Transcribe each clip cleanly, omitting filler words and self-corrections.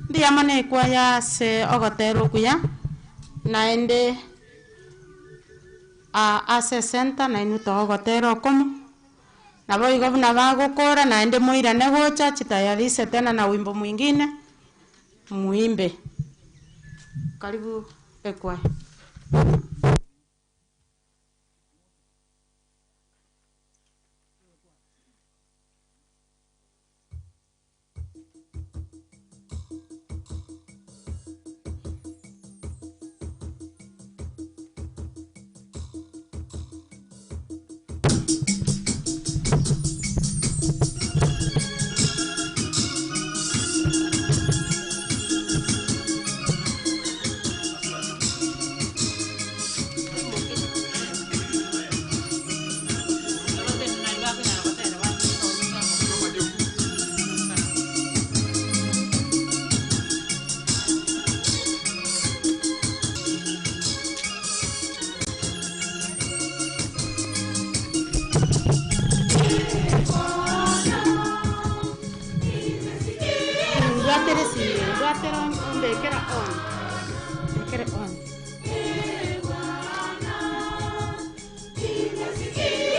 Ndiamane kwa ya se Ogotero kuya naende ase center na inuto Ogotero komu nabo igobuna bagokora naende moirane gocha chitayarishe tena na wimbo mwingine muimbe. Karibu ekwae.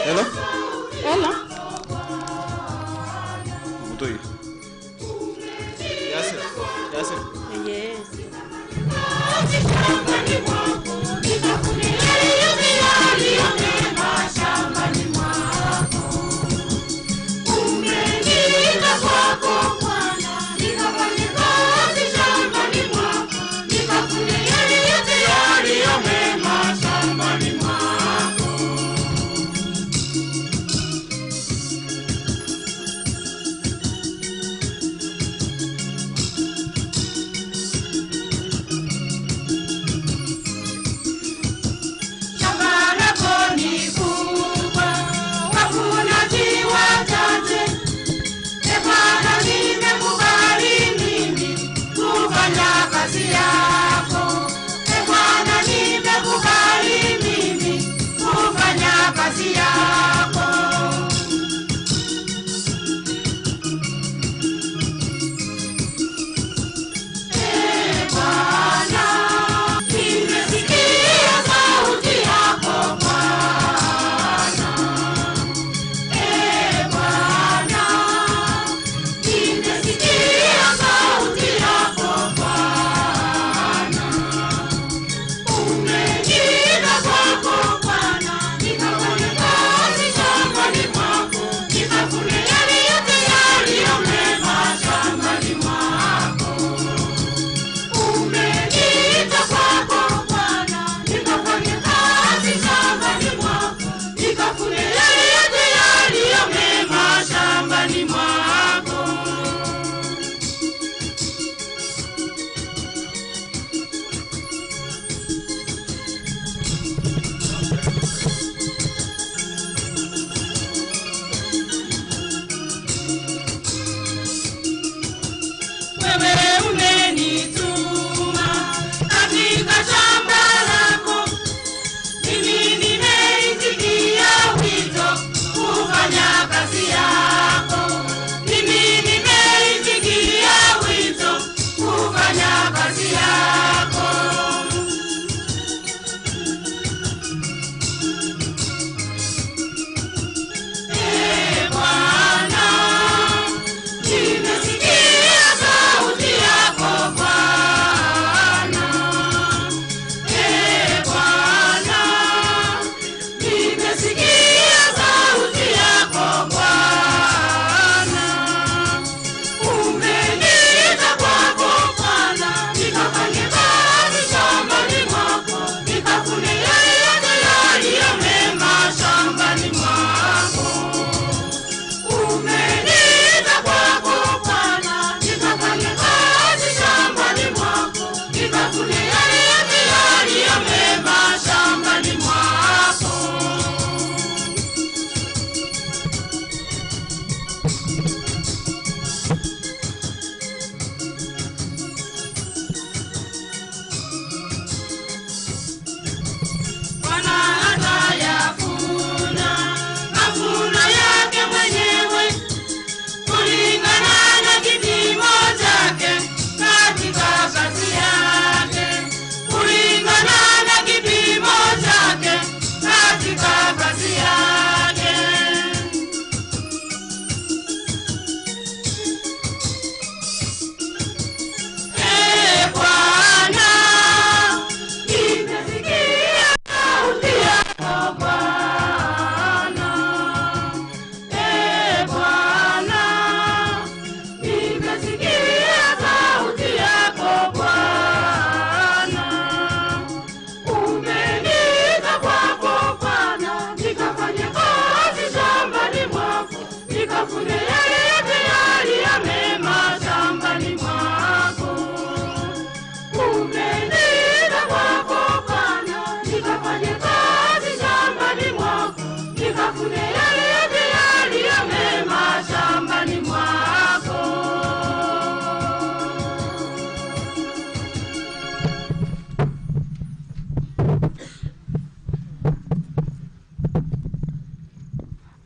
Hello? Hello? Butoi. Yasir. Yasir. Yes.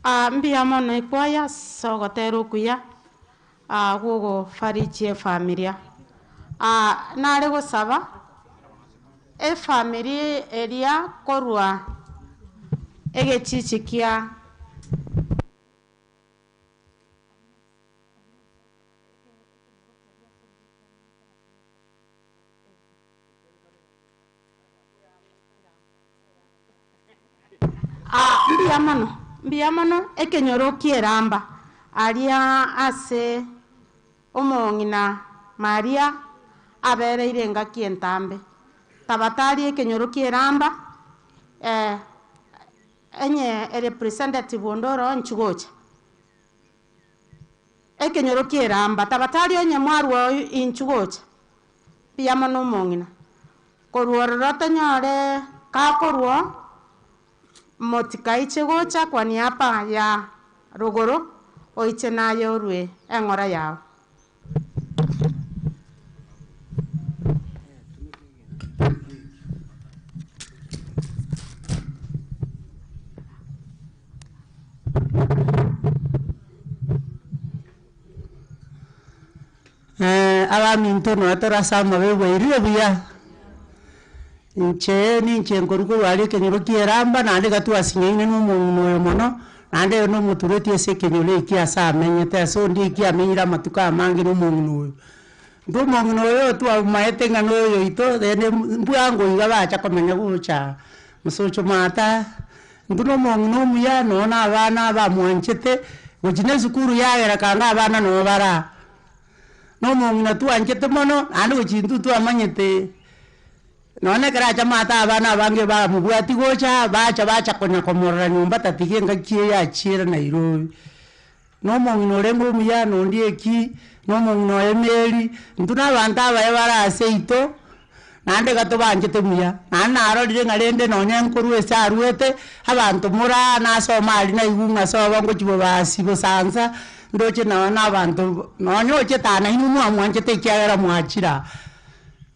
Mbia mono ikwaya sogotero kuya gugo farichie familia nare gusaba family eria korwa egechichikia mbiyamano ekenyoro kieramba aria ase Mong'ina Maria abereire nga kientambe tabatari ekenyoro kieramba enye representative ondoro nchugocha ekenyoro kieramba tabatari onye mwarwo inchugocha mbiyamano Mong'ina korwororo tonyore kakorwo motikai gocha kwa niaba ya rogoro oiche nayo rwe eng'ora yao abaminto no atarasama bebweire buya nche ngorugo wali kenyoro kieramba nande gatwasinyeine n'umuntu mono nande no mutureti ese kenyoro iki asamenyete so ndi iki amenyira matuka amange n'umuntu ndo Mong'ina oyo twa maete ngano yo ito dene mbwango iga bacha komenya gucha musocho mata nduno Mong'ina omuya nona abana bamwanchete gukine sukuru yagera kanga abana no bara no Mong'ina twanchete mono andi guchintu twamanyete none karacha mata abana bange ba mubwati gocha bacha konya komorra nyumba tatige ngakie ya chira Nairobi no Mong'ina orengo muya no ndieki no Mong'ina emeri ntuna banta baye bara seito nande gato banjete muya nana arorire ngarende no nyankoru esaruete abantu mura na Somali na igunga so bango chibo basi bosanza ndoche na abantu no nyoche tana inu mwamwanjete kyagera mwachira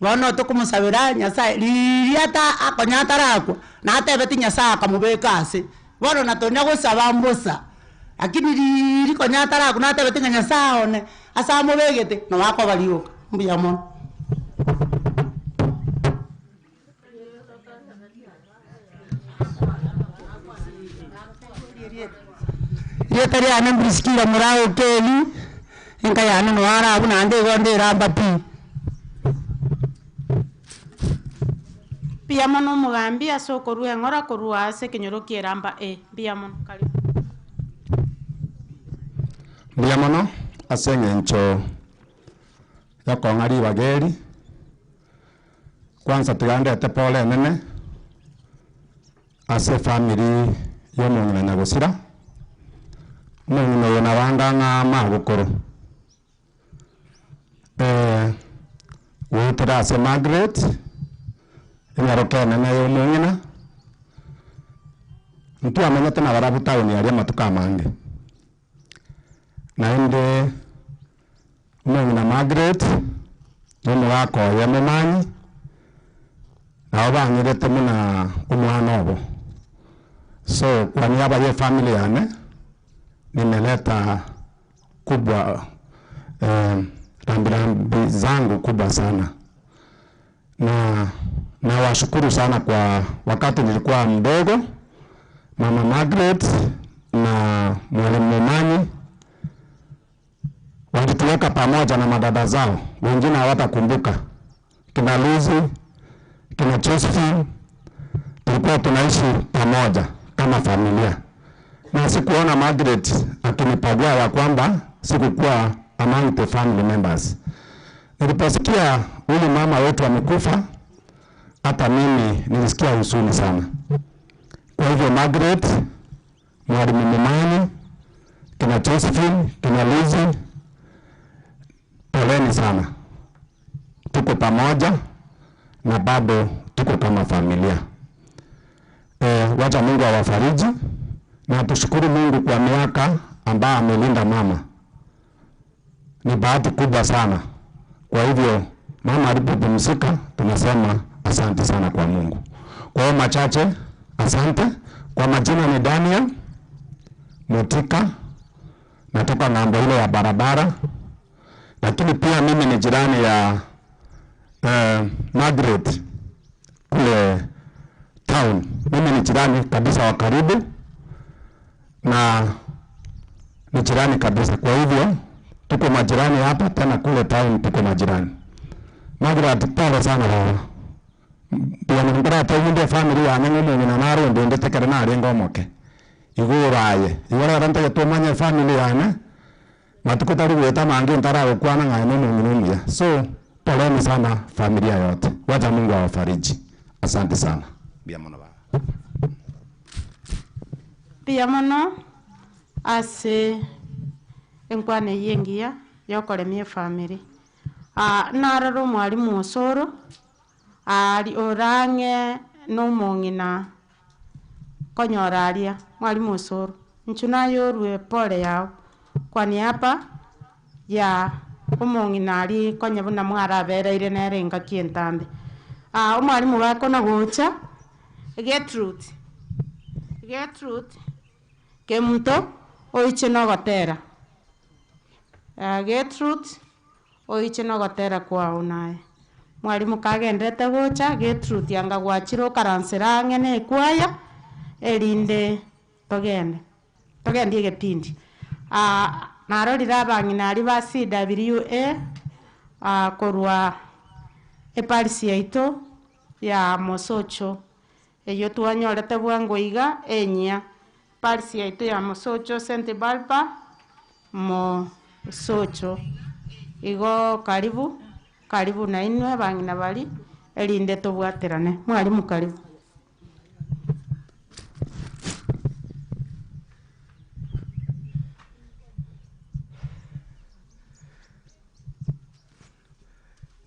bono tukumusabira Nyasaye liriata akonyata rakwa natebeti Nyasaye akamubekase bono natonya gusaba mbusa lakini riri konyata rakwa natebeti Nyasaye one asamubegete no wako baliuka mbiyamo yetari ane briskira murao keli enka yana no ara abuna ande gonde ramba pi mbiyamano mugambi asokoru eng'ora korwa ase kenyoro kieramba mbiyamano kali mbiyamano asenge ncho yakong'ari bageri kwanza tigandete pole nene ase family yo Mong'ina nyagusira Mong'ina yona banganga magukuru wetera ase Margaret enyarokene nayo Mong'ina ntu amenyete na barabu tauni aria matuka mange naende Mong'ina Margaret nomugako ya memanyi nao banyirete muna umwana obo so kwa niaba ya family yane nimeleta kubwa rambirambi zangu kubwa sana na washukuru sana kwa wakati nilikuwa mdogo Mama Margaret na Mwalimu Memanyi walituweka pamoja na madada zao wengine hawatakumbuka kina Luzi kina Josephine tulikuwa tunaishi pamoja kama familia na sikuona Margaret akinipagua ya kwamba sikukuwa among the family members. Niliposikia huyu mama wetu amekufa hata mimi nilisikia huzuni sana. Kwa hivyo Margaret, Mwalimu Memanyi, kina Josephine, kina Lizi, poleni sana. Tuko pamoja na bado tuko kama familia. Wacha Mungu awafariji na tushukuru Mungu kwa miaka ambayo amelinda mama. Ni bahati kubwa sana. Kwa hivyo mama alipopumzika tunasema asante sana kwa Mungu. Kwa hiyo machache asante. Kwa majina ni Daniel Mutika, natoka ng'ambo ile ya barabara, lakini pia mimi ni jirani ya Margaret kule town. Mimi ni jirani kabisa wa karibu na ni jirani kabisa. Kwa hivyo tuko majirani hapa, tena kule town tuko majirani. Margaret, pole sana baba. Pia ningara tawinde family ya nangu Mong'ina naro ndende tekere na rengo moke. Iguraye. Igora ranta ya tomanya family yana. Matuko tari weta mangi ntara kwana ngane Mong'ina. So poleni sana familia yote. Wacha Mungu awafariji. Asante sana. Bia mwana baba. Pia mono ase enkwane yengia yokore mie family. Nararo mwalimu osoro ari orange no Mong'ina konyoraria mwalimu osoro nchuna yorwe pole yao kwani hapa ya Mong'ina ari konyabuna mwara bereire nerenga kientambe mwalimu wako na gocha Gertrude kemuto oiche no gotera Gertrude oiche no gotera kwao naye mwalimu kagendete gocha Gertrude yanga gwachiro karansera ngene kwaya erinde togende egepindi narorira abang'ina ari ba CWA korwa eparisi yaito ya Mosocho eyo twanyorete bwangoiga enya parisi yaito ya Mosocho St. Barbara Mosocho igo karibu na inwe bang'ina bari erinde tobwaterane mwalimu karibu.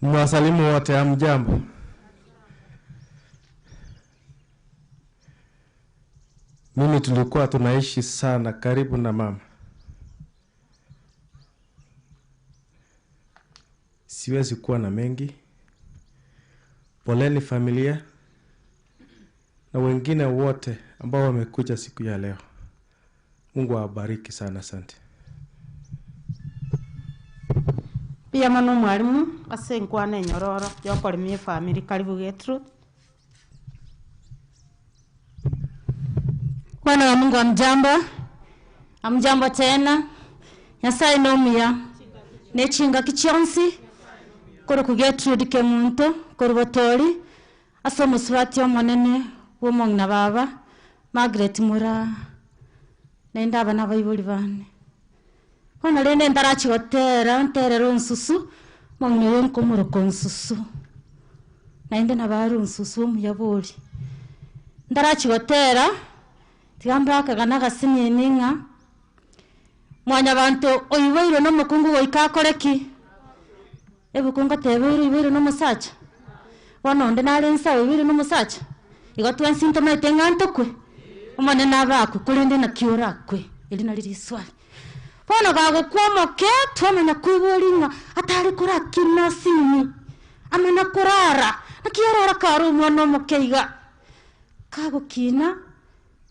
Mwasalimu wote, hamjambo. Mimi tulikuwa tunaishi sana karibu na mama. Siwezi kuwa na mengi. Poleni familia na wengine wote ambao wamekuja siku ya leo. Mungu awabariki sana, asante. Pia mano mwalimu ase nkwane nyororo yokore mie family karibu Gertrude. Bwana wa Mungu amjambo tena. Nyasaye nomia nechinga kichonsi koro ku Gertrude kemuntu koro botori aso muswati omonene wo Mong'ina baba Margaret mura nenda abana bayibuli bane hona rene ndarachi gotera nterero nsusu Mong'ina yonko muro konsusu naende nabaru nsusu muyabuli ndarachi gotera tigamba kagana gasimye ninga mwanya bantu oyiweiro no mukungu goikakoreki ebukunga tebeiro ibeiro no musacha wanonde narensa ibeiro no musacha igotwa sintoma itengantokwe omone nabaku kulinde na kiorakwe ili naliri swali bona gago kwomoke twamenya kwibulinga atari kurakina sini amena kurara nakiorora karu mwana mukeiga kago kina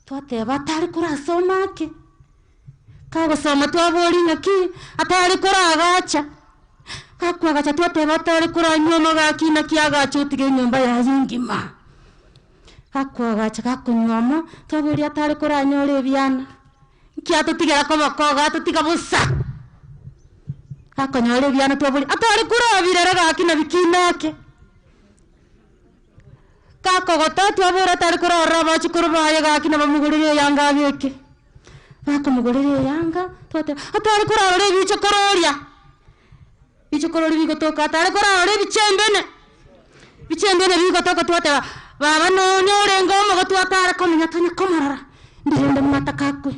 twateba atari kurasomake kago soma twabulinga ki atari kuragacha kakwagacha twateba atari kuranyoma gakina kiagacha utige nyumba ya yingima kakwagacha kakunyoma twabuli atari kuranyora ebyana kiato tigera ko bakoga tutiga busa akonyole byana twabuli atari kurabirera gakina bikinake kakogota twabura atari kurara bachikuru baye gakina bamugurire yanga beke bakomugurire yanga twate atari kurara bichokorori bigotoka atari kurara bichembene bigotoka twate baba no nyorengo Mogotu atari komenya tonya komarara ndirende mwatakakwe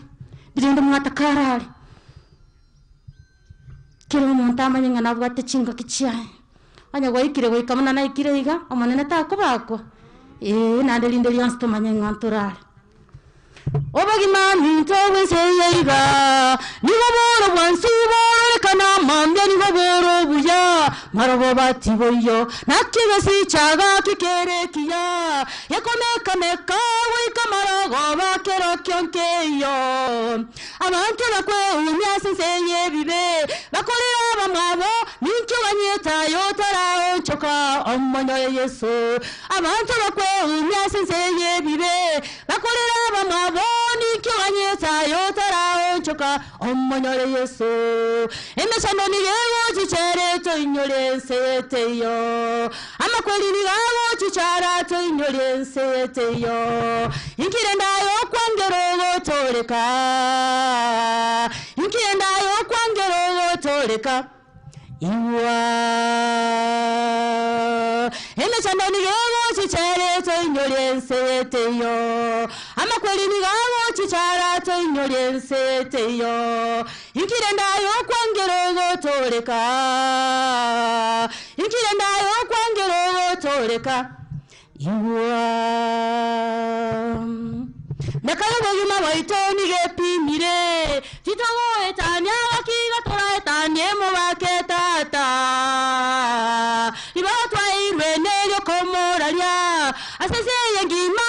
ndirende mwatakarari kero montama nyinga nabwate chinga kichiaye anya gwaikire gwikamana na ikire iga omonene takubakwa nandelinde lyansto manyenga nturare obagima minto wenseyeiga nibo boro bwansi boro kana mambya nibo boro buya marogo batiboyo nakigasi chaga kikerekia yakomeka meka wika marogo bakero kyonkeyo abantu bakwe umyasi senye bibe bakolera bamwabo nincho banyeta yotara choka omonyo Yesu abantu bakwe umyasi senye bibe bakolera bamwabo nincho banyeta yotara choka omonyo Yesu emesando ni yewo chichere to inyole seteyo amakweli ni gawo chichara to inyole seteyo inkirenda yo kwangero toreka inkirenda yo kwangero toreka iwa emesando ni yewo chichere to inyole seteyo amakweli ni gawo chichara to inyole seteyo inkirenda yo kwangero toreka inkirenda yo kwangero toreka iwa nakayo yuma waitoni gepimire titogo etanya wakiga tora etanye mo waketata ibatwa irwe neyo komoralia asese yengima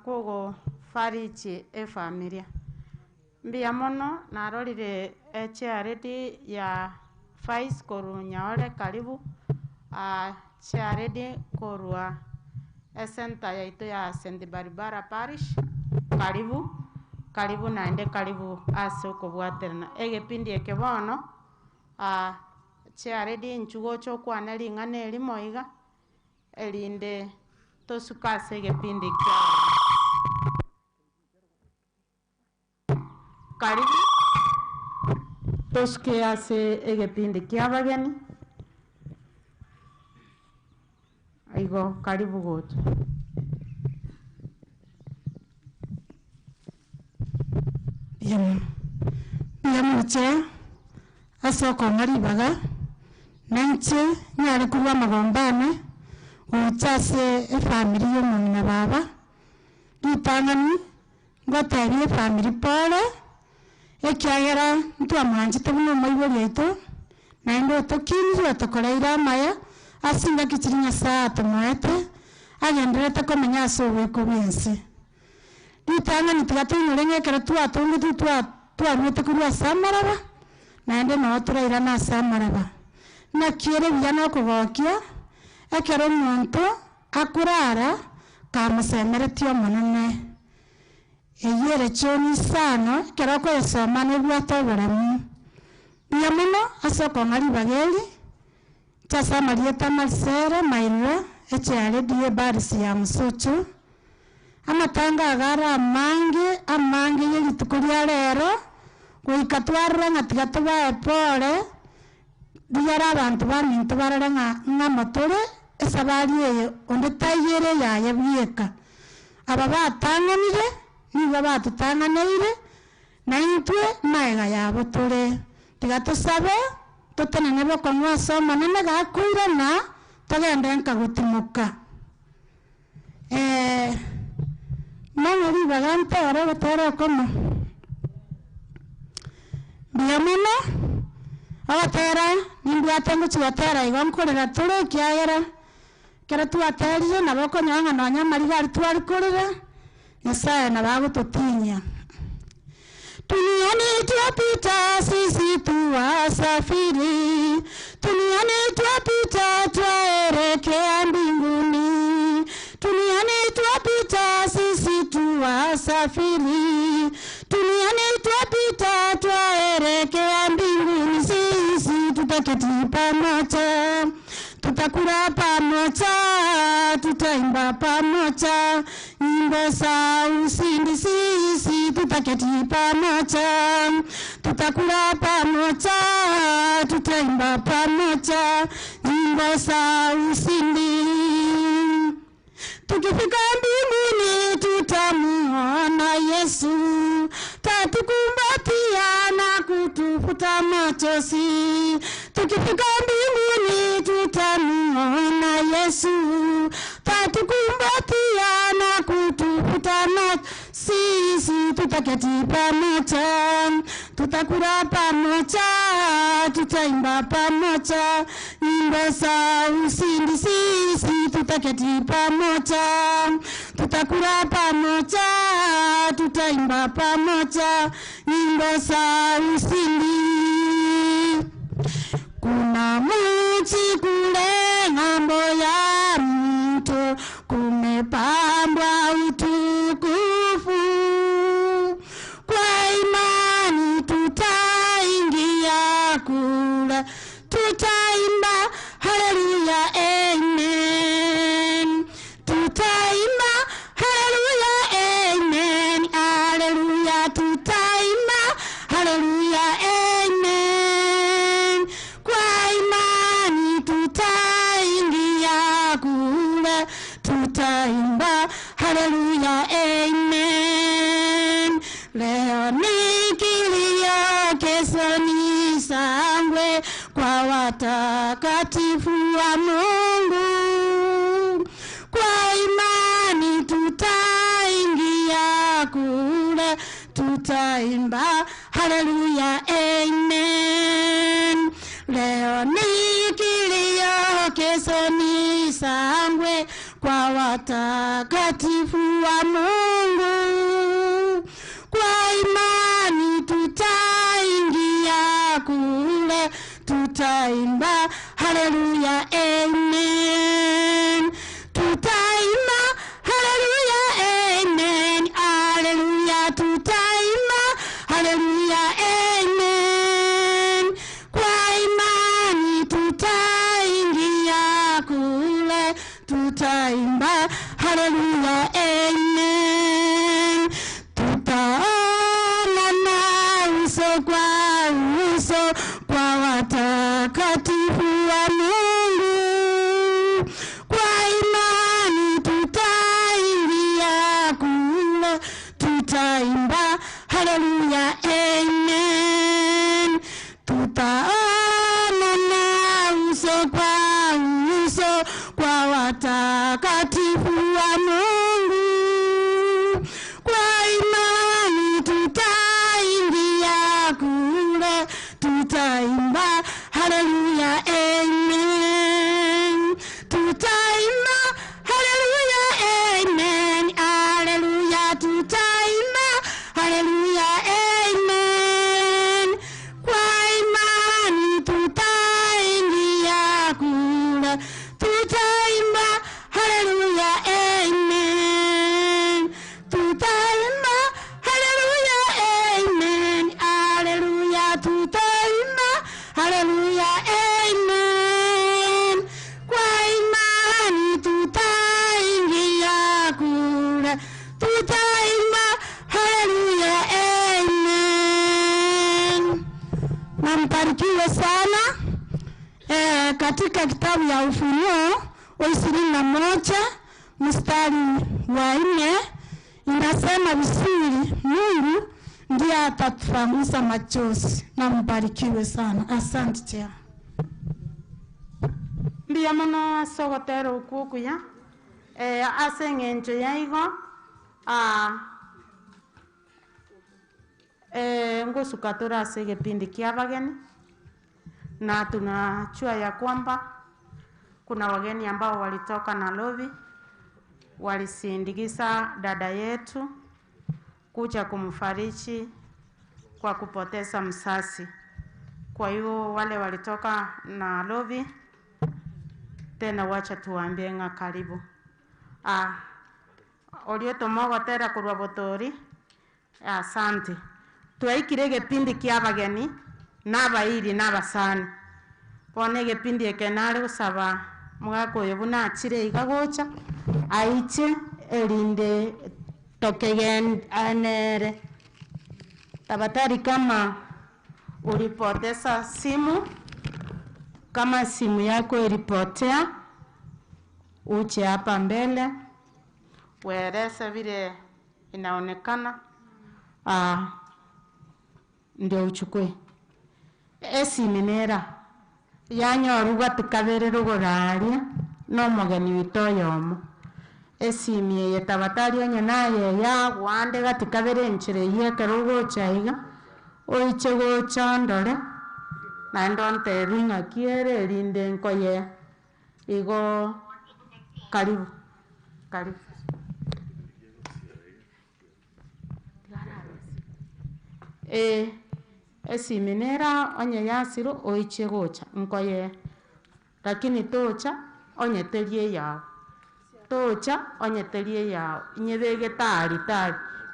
kogo farichi familia mbia mono narorire charity ya Faiz koru nyaore karibu charity korua center ya ito ya St. Barbara Parish karibu naende karibu ase okobwaterana egepindi ekebono charity nchugo chokwana ling'ana elimo iga elinde tosukase egepindi kia karibu tosuke ase egepindi kia bageni aigo karibu goto biamuche asoko ngaribaga nanche nyare kuba magombane uchase family yo Mong'ina baba ditangani ngotabie family pole ekiagera ntu amanjite buno moibori yaito naendo tokinire tokoreira maya asinga kichirinya saa tomoete agenderete komenya asowe kubensi ditangani tigatinyorenge kera twatonge twarwete kurwa samaraba naende no turaira na samaraba nakiere biyana kugokia ekero omonto akurara kamusemeretio monene eyere choni sana kero kwesoma nebwata oboramu buya mono asoko ng'aribageri chasa marieta marsere mairwe echere die barisi ya musocho amatanga agara amange yerituko ria rero goikatwarira ng'atiga tobae pore biyara abantu baminto barara ng'amatore esabari eyo onde tayere yaye buyeka aba batanganire niba batutanganeire na intwe maega yabo tore tiga tosabe totenene bokong'wa ase omonene gakoirana togende nkagutimuka mang'ori bagante ore gotera okomo buya mono ogotera nimbwate ngochigatera igo nkorera tore ekiagera kero twaterie nabo okonyora ng'a Onyamariga twari korera Nyasaye nabagototinya duniani twapita sisi tuwasafiri duniani twapita twaelekea mbinguni duniani twapita sisi tuwasafiri duniani twapita twaelekea mbinguni sisi tutaketi pamoja tutakula pamoja tutaimba pamoja nyimbo za ushindi sisi tutaketi pamoja tutakula pamoja tutaimba pamoja nyimbo za ushindi tukifika mbinguni tutamuona Yesu tatukumbatia na kutufuta machozi tukifika mbinguni tutamuona Yesu tatukumbatia na kutufuta machozi sisi tutaketi pamoja tutakula pamoja, tutaimba pamoja, nyimbo za ushindi sisi tutaketi pamoja, tutakula pamoja, tutaimba pamoja, nyimbo za ushindi. Kuna mji kule ng'ambo ya mto, kumepambwa utukufu. Kwa imani tutaingia kule, tutaimba haleluya amen, tutaimba haleluya amen, haleluya, tutaimba haleluya amen. Kwa imani tutaingia kule, tutaimba haleluya amen. Leo ni kilio, kesho ni shangwe kwa watakatifu wa Mungu. Kwa imani tutaingia kule, tutaimba haleluya amen. Leo ni kilio, kesho ni shangwe kwa watakatifu wa Mungu. Kwa imani tutaingia kule, tutaimba haleluya amen, tutaimba haleluya amen, haleluya, tutaimba haleluya amen. Kwa imani tutaingia kule, tutaimba haleluya amen. Tutaonana uso kwa uso kwa watakatifu wa Mungu. Kwa imani tutaingia kule, tutaimba haleluya amen. Tutaonana uso kwa uso kwa watakatifu wa Mungu. Kwa imani tutaingia kule, tutaimba haleluya amen, tutaimba haleluya amen, haleluya, tutaimba haleluya amen. Kwa imani tutaingia kule, tutaimba haleluya amen, tutaimba haleluya amen, haleluya, tutaimba haleluya amen. Kwa imani tutaingia kule, tutaimba haleluya amen. Na mbarikiwe sana. Katika kitabu ya Ufunuo 21 mstari wa 4 inasema vizuri, Mungu ndiye atatufuta machozi. Na mbarikiwe sana. Asante tia. Mbia mono sogotero ukukuya. Asenge njo yaigo. Ngosukatora asege pindi kiabageni. Na tunachua ya kwamba kuna wageni ambao walitoka Nairobi, walisindikiza dada yetu kuja kumfariji kwa kupoteza msasi. Kwa hiyo wale walitoka Nairobi, tena wacha tuambie nga karibu. Olioto mogotera kurwa botori. Asante. Tuaikirege pindi kiabageni n'abayiri n'abasani. Bonege pindi ekenare gusaba mugakoyo buna achire igagocha aiche elinde tokegenere. Tabatari kama ulipoteza simu, kama simu yako ilipotea, uche hapa mbele ueleze vile inaonekana, ndio uchukue. Esiminera yanyoruga tukabere ruguraria no mugeni witoyomo. Esimie yetabatari onye naye ya gwande gatikabere nchire ye kerugo chaiga oiche gocha ndore naende ontebi ng'akiere erinde nkoye igo karibu karibu. Esiminera onye yasiro oiche gocha nkoye lakini tocha onye terie yao tocha onye terie yao nyebege tari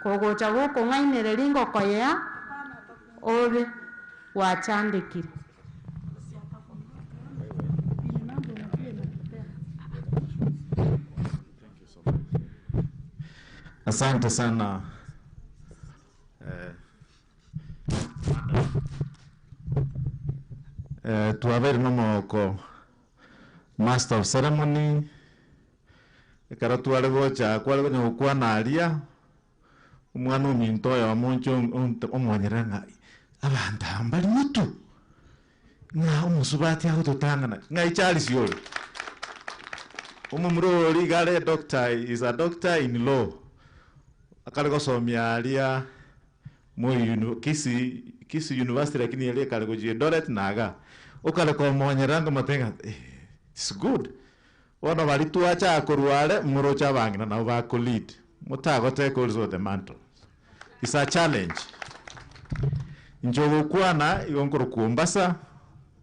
kogocha goko ng'ainere ringo koyea obe wachandikire. Asante sana tuaveri nomoko master of ceremony ekara tware gocha kware gonya gukwana aria umwana ominto oyo omoncho omonyera ng'ai abantu ambali mutu ng'a omusubati aho tutangana ng'ai chali siolo omumurori gare doctor is a doctor in law akale gosomia aria Kisi University lakini yale kale goje Doret naga okale ko monyera ngo matenga it's good ono bali tuacha akorwale murocha bangina na ba lead mutago take also the mantle. It's a challenge njogo kwana igonkoro kuombasa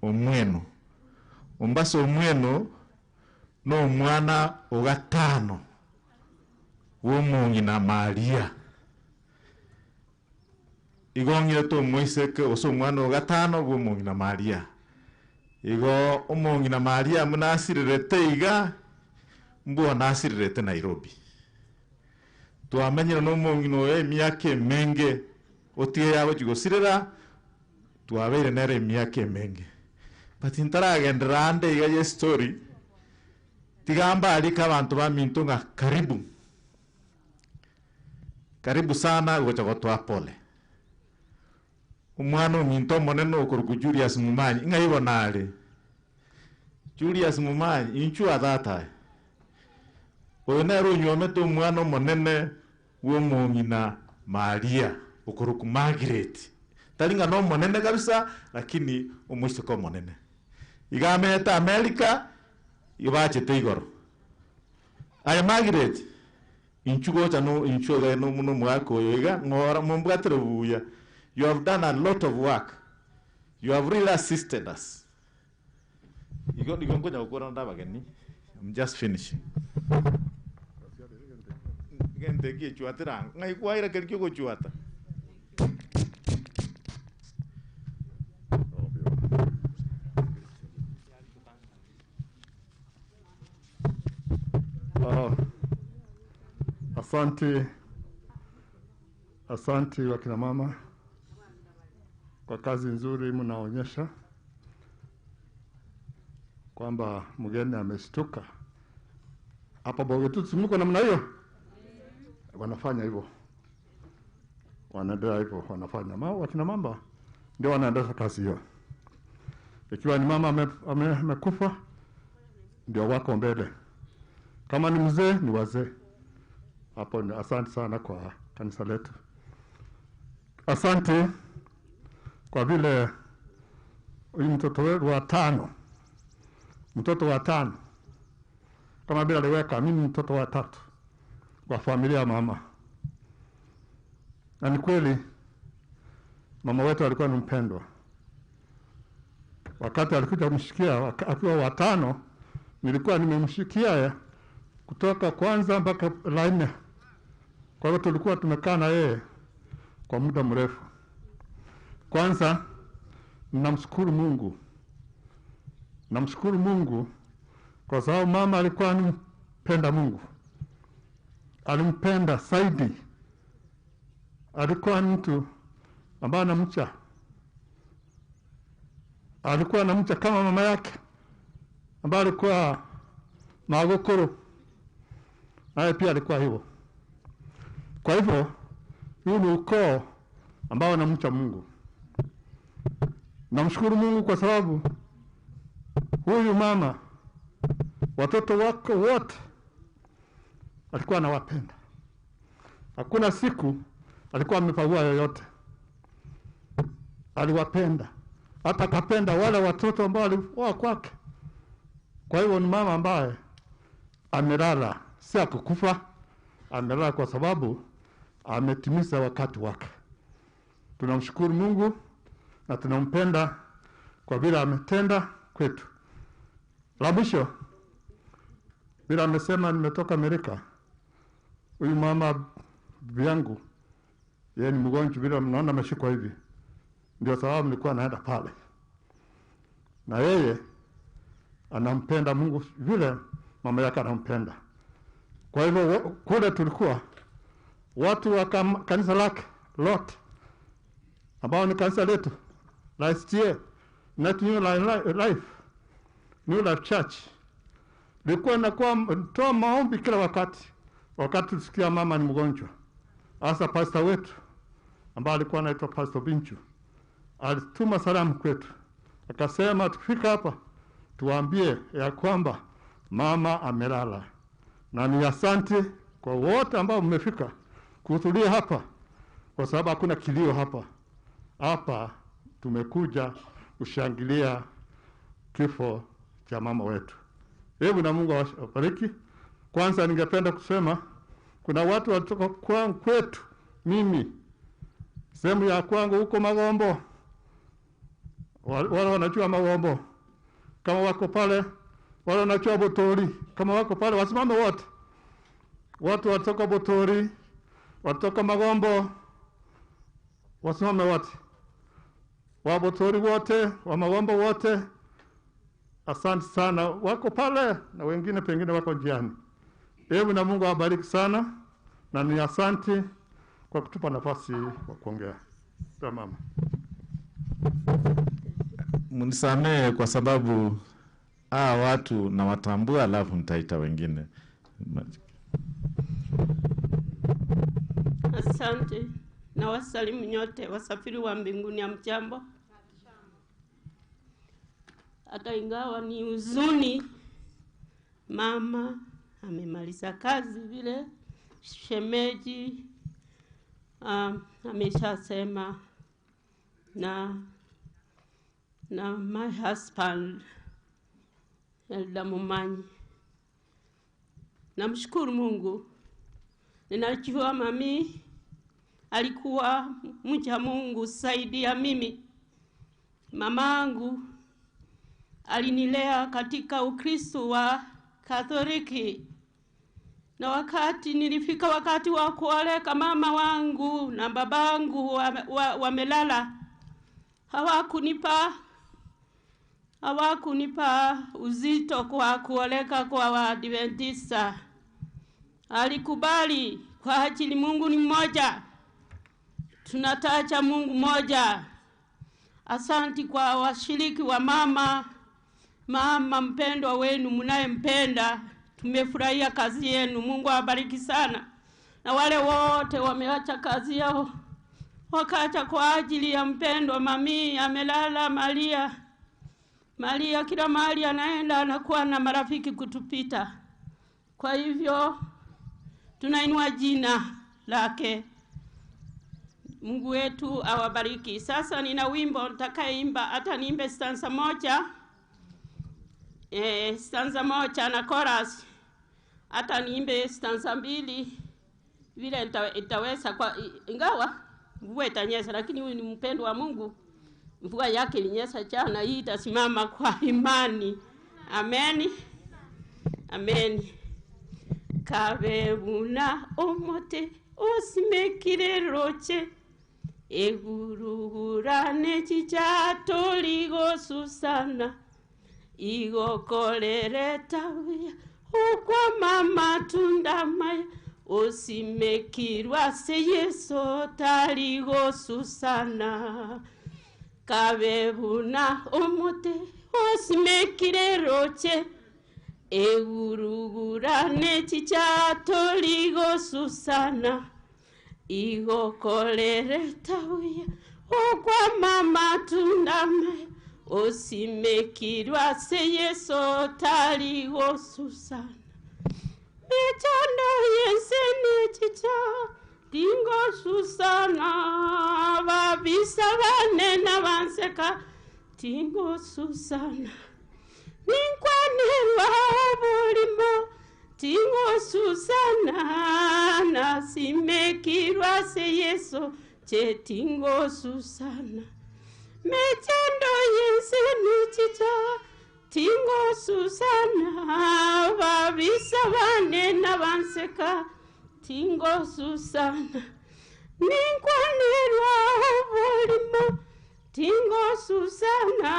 omweno no mwana ogatano wo Mong'ina Maria igongire to moiseke oso mwana ogatano wo Mong'ina Maria igo Mong'ina Maria munasirete iga mbuo nasirete Nairobi twamenyera no Mong'ina oyo emyaka emenge otie yago chigosirera twabeire nere emyaka emenge but intaragendera ande iga ye story tigamba alika abantu baminto nga karibu sana gocha gotwa pole umwana ominto monene okoruku Julius Mumanyi ng'aibonare Julius Mumanyi inchu athata oyo nero nyomete omwana monene wo Mong'ina Maria okoruku Margaret talinga no monene kabisa lakini omwisiko monene igameta America ibachete igoro ay Margaret inchugo chano inchugo no muno mwako yoga ngora mumbgatire buya. You have done a lot of work. You have really assisted us. I'm just finishing. Asante wakina mama kwa kazi nzuri mnaonyesha kwamba mgeni ameshtuka hapa Mogotu. Mko namna hiyo, wanafanya hivyo, wanaendelea hivyo, wanafanya wakina mama ndio wanaendelea kazi hiyo. Ikiwa ni mama amekufa ndio wako mbele, kama ni mzee ni wazee hapo. Asante sana kwa kanisa letu. Asante kwa vile huyu mtoto wa tano kama bila aliweka, mimi mtoto wa tatu kwa familia ya mama, na ni kweli mama wetu alikuwa ni mpendwa. Wakati alikuja kumshikia akiwa wa tano, nilikuwa nimemshikia kutoka kwanza mpaka la 4. Kwa hiyo tulikuwa tumekaa na yeye kwa muda mrefu. Kwanza namshukuru Mungu kwa sababu mama alikuwa anampenda Mungu, alimpenda zaidi. Alikuwa mtu ambaye anamcha, alikuwa anamcha kama mama yake ambaye alikuwa Mogotu, naye pia alikuwa hivyo. Kwa hivyo huu ni ukoo ambao anamcha Mungu. Namshukuru Mungu kwa sababu huyu mama watoto wake wote alikuwa anawapenda. Hakuna siku alikuwa amepagua yoyote. aliwapenda, hata akapenda wale watoto ambao walikuwa kwake. Kwa hivyo ni mama ambaye amelala, si akukufa, amelala kwa sababu ametimiza wakati wake. Tunamshukuru Mungu na tunampenda kwa vile ametenda kwetu. La mwisho, bila amesema nimetoka Amerika, huyu mama yangu yeye ni mgonjwa, bila mnaona ameshikwa hivi, ndio sababu nilikuwa naenda pale. Na yeye anampenda Mungu vile mama yake anampenda. Kwa hivyo kule tulikuwa watu wa kanisa lake lot, ambao ni kanisa letu la STA, New Life, New Life Church. Nilikuwa nakuwa toa maombi kila wakati tusikia mama ni mgonjwa. Asa pastor wetu ambaye alikuwa anaitwa Pastor Binchu alituma salamu kwetu, akasema tukifika hapa tuambie ya kwamba mama amelala. Na ni asante kwa wote ambao mmefika kuhudhuria hapa, kwa sababu hakuna kilio hapa. Hapa tumekuja kushangilia kifo cha mama wetu. Hebu na Mungu awabariki. Kwanza ningependa kusema kuna watu walitoka kwetu, mimi sehemu ya kwangu huko Magombo, wale wanajua Magombo kama wako pale, wale wanajua Botori kama wako pale, wasimame wote. Watu watoka Botori, watoka Magombo, wasimame wote. Wa Botori wote, wa Magombo wote, asante sana, wako pale na wengine pengine wako njiani. Hebu na Mungu awabariki sana, na ni asante kwa kutupa nafasi wa kuongea. Mama, Mnisamehe kwa sababu watu na watambua, alafu nitaita wengine. Asante na wasalimu nyote wasafiri wa mbinguni, amjambo. Hata ingawa ni huzuni, mama amemaliza kazi vile shemeji ameshasema, na my husband Elda Mumanyi. Namshukuru Mungu, ninajua mami alikuwa mcha Mungu zaidi ya mimi. Mamangu alinilea katika Ukristo wa Katoliki, na wakati nilifika wakati wa kuoleka, mama wangu na babangu wamelala. Hawakunipa uzito kwa kuoleka kwa Waadventista. Alikubali kwa ajili Mungu ni mmoja, tunataja Mungu mmoja. Asanti kwa washiriki wa mama mpendwa wenu mnayempenda. Tumefurahia kazi yenu, Mungu awabariki sana. Na wale wote wameacha kazi yao wakaja kwa ajili ya mpendwa mami amelala. Maria kila mahali anaenda anakuwa na marafiki kutupita. Kwa hivyo tunainua jina lake. Mungu wetu awabariki. Sasa nina wimbo nitakayeimba, hata niimbe stanza moja na chorus. Hata niimbe stanza mbili vile itaweza, kwa ingawa mvua itanyesha, lakini huyu ni mpendo wa Mungu. Mvua yake ilinyesha jana, hii itasimama kwa imani. Amen. Amen. Kabebuna omote osimekire roche egurugurane chichatoligo susana igokolere tawia ukwa mama tundamaya osimekirwa se Yesu taligo susana. Kabebuna omote osimekire roche egurugurane chichatoligo susana igokolere tawia ukwa mama tundamaya osimekirwa se Yesu taligo susana. Mechano yensene chicha tingo susana babisa banena banseka tingo susana ninkwanirwa bulimo tingo susana nasimekirwa se yeso che tingo susana mechando yense nichicha tingo susana babisa banena banseka tingo susana ninkwanirwa bulimo tingo susana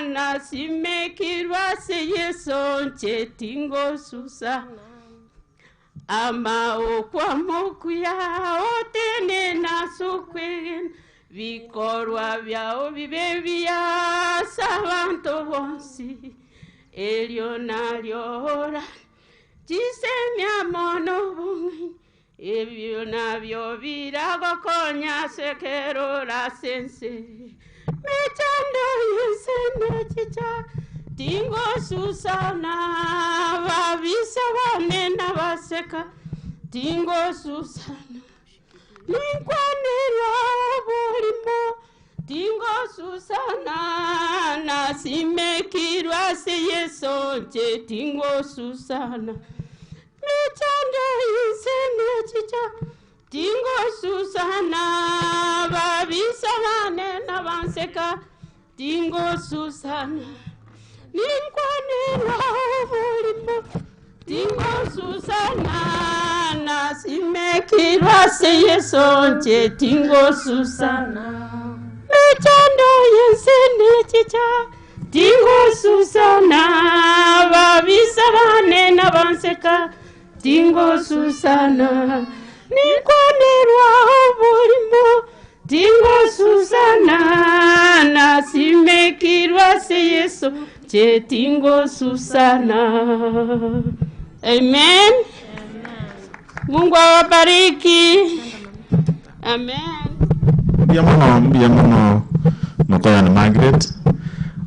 nasimekirwa se yeso che tingo susana ama okwamokuya otene nasukwen vikorwa vyao bibe byasa abantu bonsi elio naliora jisemya mono bungi ebyo nabyo biragokonya sekerora sense mechando yesene chicha tingo susana babisa banena baseka tingo susana ninkwanira bulimo tingo susana nasimekirwa se yeso che tingo susana mechando yesene chicha tingo susana babisa banena baseka tingo susana ninkwanira bulimo tingo susana nasimekirwa se yeso che tingo susana mechando yensene chicha tingo susana babisa banena banseka tingo susana ninkwanirwa bulimo tingo susana nasimekirwa se yeso che tingo susana. Amen. Mungu awabariki. Amen. Biamono mukoyana Margaret.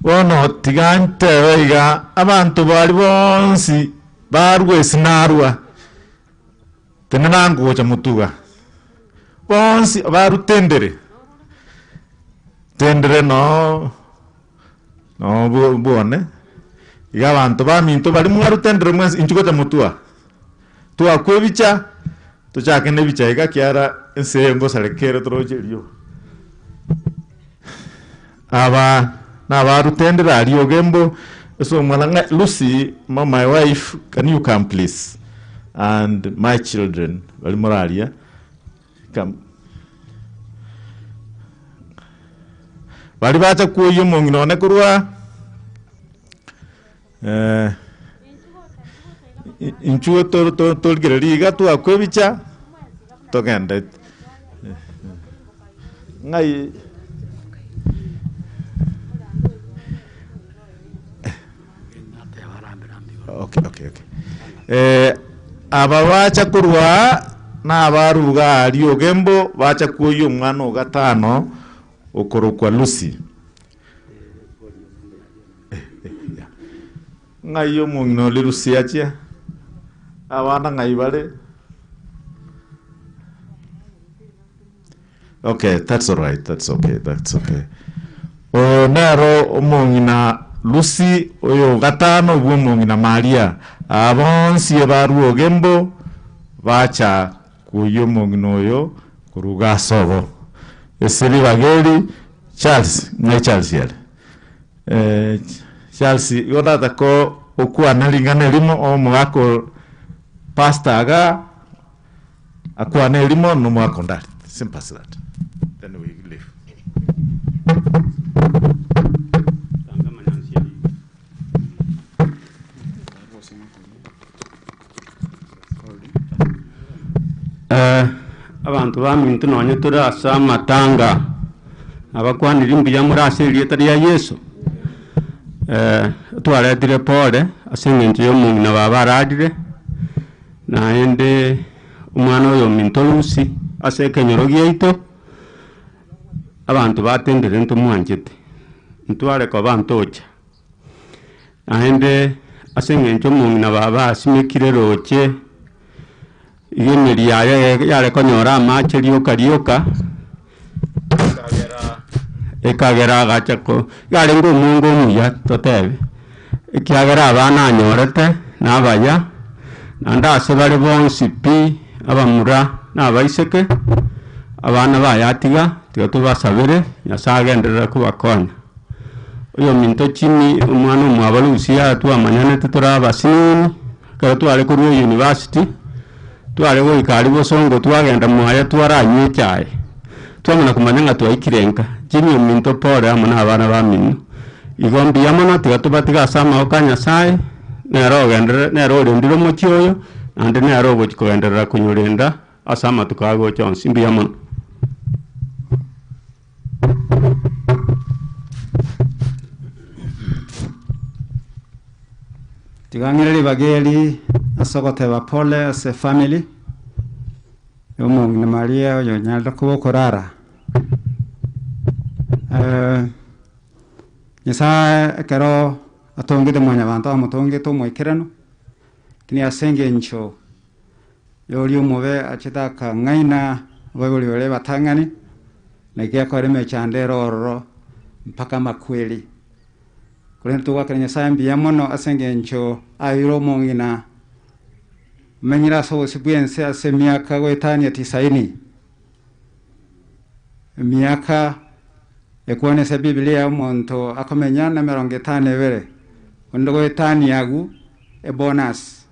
Wono tigante weiga abantu bali bonsi barwe sinarwa. Tenanangu cha mutuga. Bonsi barutendere. Tendere no buone. Iga abantu baminto bali mwarutendere mwese inchuko cha mutua. Tua kwebicha tuchake ne bicha iga kiara ensengo salekere trojerio. Aba na barutendere ali ogembo so mwana Lucy, my wife, can you come please? And my children, bali moralia come. Bali bacha kuyo Mong'ina ne kurwa inchuo to gereriga tu akwebicha togenda ngai okay. Aba bacha kurwa na abaruga ali ogembo bacha kuyo mwana ogatano okorokwa Lucy ngayo Mong'ina le Lucy achia abana ngai bale. Okay, that's all right, that's okay. Nero Mong'ina Lucy oyo gatano bwo Mong'ina Maria abonsi baru ogembo bacha kuyo Mong'ina oyo kuruga sobo eseli bageli Charles ngai Charles yale Charles yoda tako okuwa nalingana limo o mwako pastaga akuwa na limo no mwako ndali simple as that. Then we leave. Abantu bamintu nonye turasa matanga abakwanira imbuya muri aseli etari ya Yesu twaletire pole asengenje yo Mong'ina babaradire naende umwana oyo minto Lucy asekenyoro gyeito abantu batendere ntumwanjete ntware ko bantocha naende asengenje Mong'ina baba asimekire roche igimiri yare konyora mache rioka ikagera gachako yare ngo mungu muya totebe ikiagera abana anyorete nabaya nandase bari bonsi pi abamura nabaiseke abana bayatiga tubasabire yasagenderera kubakonya uyo minto chini umwana umwabalusia twamanyane tuturabasini karo twale kuri university twale go ikari bosongo twagenda mwaya twaranywe cyaye twamana kumanyanga twayikirenga chini minto pore amana abana baminu igombi yamana tugatubatiga sama okanya sai nero gendere nero ndiro mochioyo ande nero bochikogenderera kunyurenda asama tukago chonsi mbi yamana Tigangireli bageli asogote bapole as family Mong'ina Maria yo nyalda kubo korara Nyasa kero atonge de mwanya bantu amutonge to moikerano kini asenge ncho yoli umove achitaka ngaina wabuli wale batangani nekia kore mechandero oro mpaka makweli kule tuwa kenya sambi yamono asenge ncho ayiro Mong'ina menyira so sibuense ase miaka goetani ya 90 miaka ekuone se Biblia monto akomenya na 52 ondo goetani yagu e bonus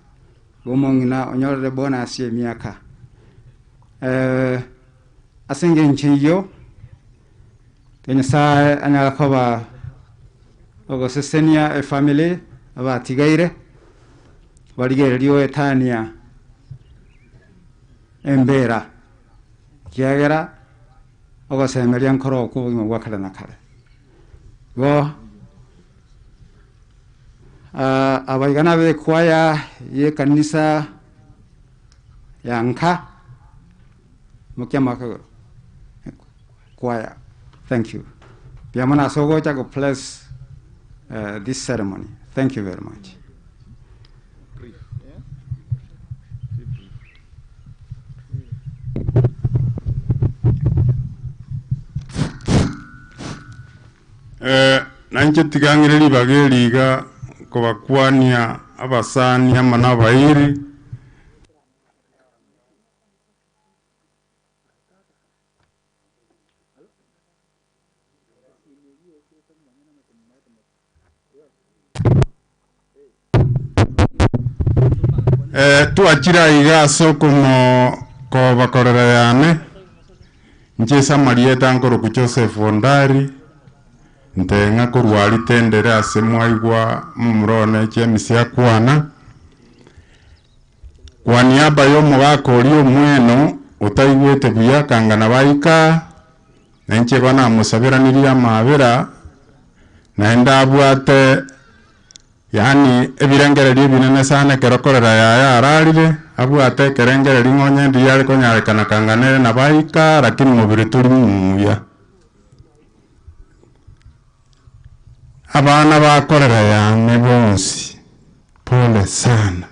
Mong'ina onyorere bonus ye miaka asenge nchiyo kenya sa anyala koba ogo sesenia e family abatigaire baligere liyo etania embera kiagera ogo semeria nkoro ko bugima bwakala nakale go abaigana be kwaya ye kanisa ya INKA mukiamaka kwaya. Thank you. Piamana sogo chago bless this ceremony. Thank you very much. Nanje tigangireli bageliga kubakwania abasani amana bayiri tuachira igaso como ko bakorera yane nchesa marieta nkoro ku Joseph Ondari ntenga ko rwali tendere ase mwaigwa mumrone chemisia kwana kwa niaba yo mugakori omweno utaigwete buya kangana baika nenche bana musabira niriya mabera naenda abwate yani ebirengereri binene sana kerokorera yaya ararire abwate kerengereri ngonye ndiyari konyarekana kanganere na baika lakini mubiri turi muya abana bakorera yane bonsi pole sana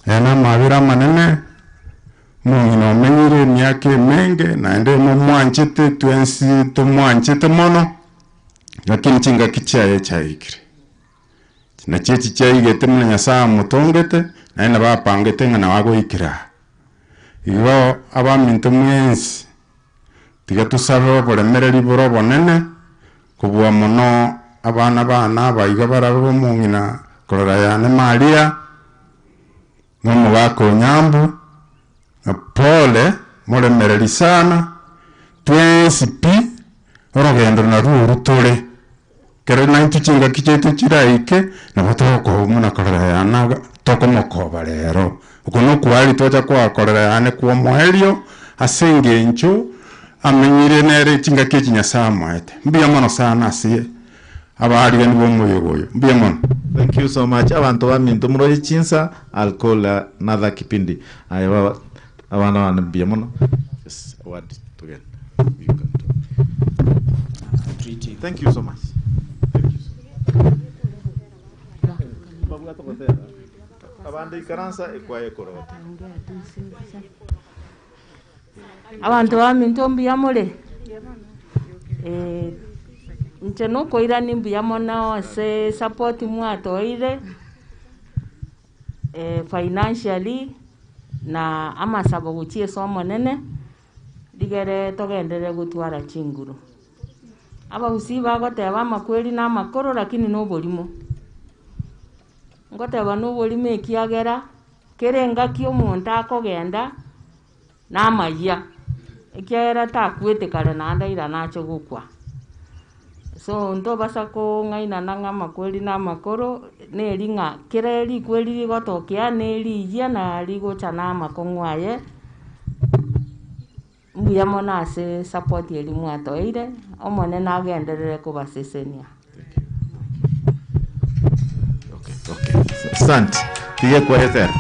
yana mabira manene Mong'ina omenyire myake menge naende mumwanchete twensi tumwanchete mono lakini chinga kichaye chaikire na chechi chaigete muna Nyasaye mutongete naenda bapangete ngana wagoikira igo abaminto mwensi tiga tusaba bolemereri boro bonene kubwa muno abana baiga barabo Mong'ina korora yane Maria nomu bako Onyambu na pole molemereri sana twensi pi orogendo na rutore kero nantu chinga kichetu chiraike na batoko muna korora yana toko mokoba rero ukono kwali toja kwa korora yane kwa mohelio asenge ncho amenyire nere chinga kichi Nyasaye mwete mbiya mono sana asiye abari gani bomoyogoyo mbiya mono. Thank you so much. Abantu baminto muroje chinsa alcohol nada kipindi ayo abana wana mbiya mono. Yes, award together. Thank you so much. abandi ikaransa ikwaye korota abantu baminto mbuya mule nche nukoira ni mbuya mono se support mwatoire financially na amasabo guchie somo nene digere togendere gutwara chinguru aba usiba goteba makweli na makoro lakini no bolimo ngoteba no bolimo ekiagera kerenga kio muntu akogenda na maya ekiagera takwete kare na ndaira nacho gukwa so ndo basa ko ngaina nanga makweli na makoro ne ringa kireri kweli gotokia ne rijia na rigocha na makongwaye mbuya mona se support elimu atoire omone na agenderere kubasesenia. Okay. Asante. Tige kwa Ether.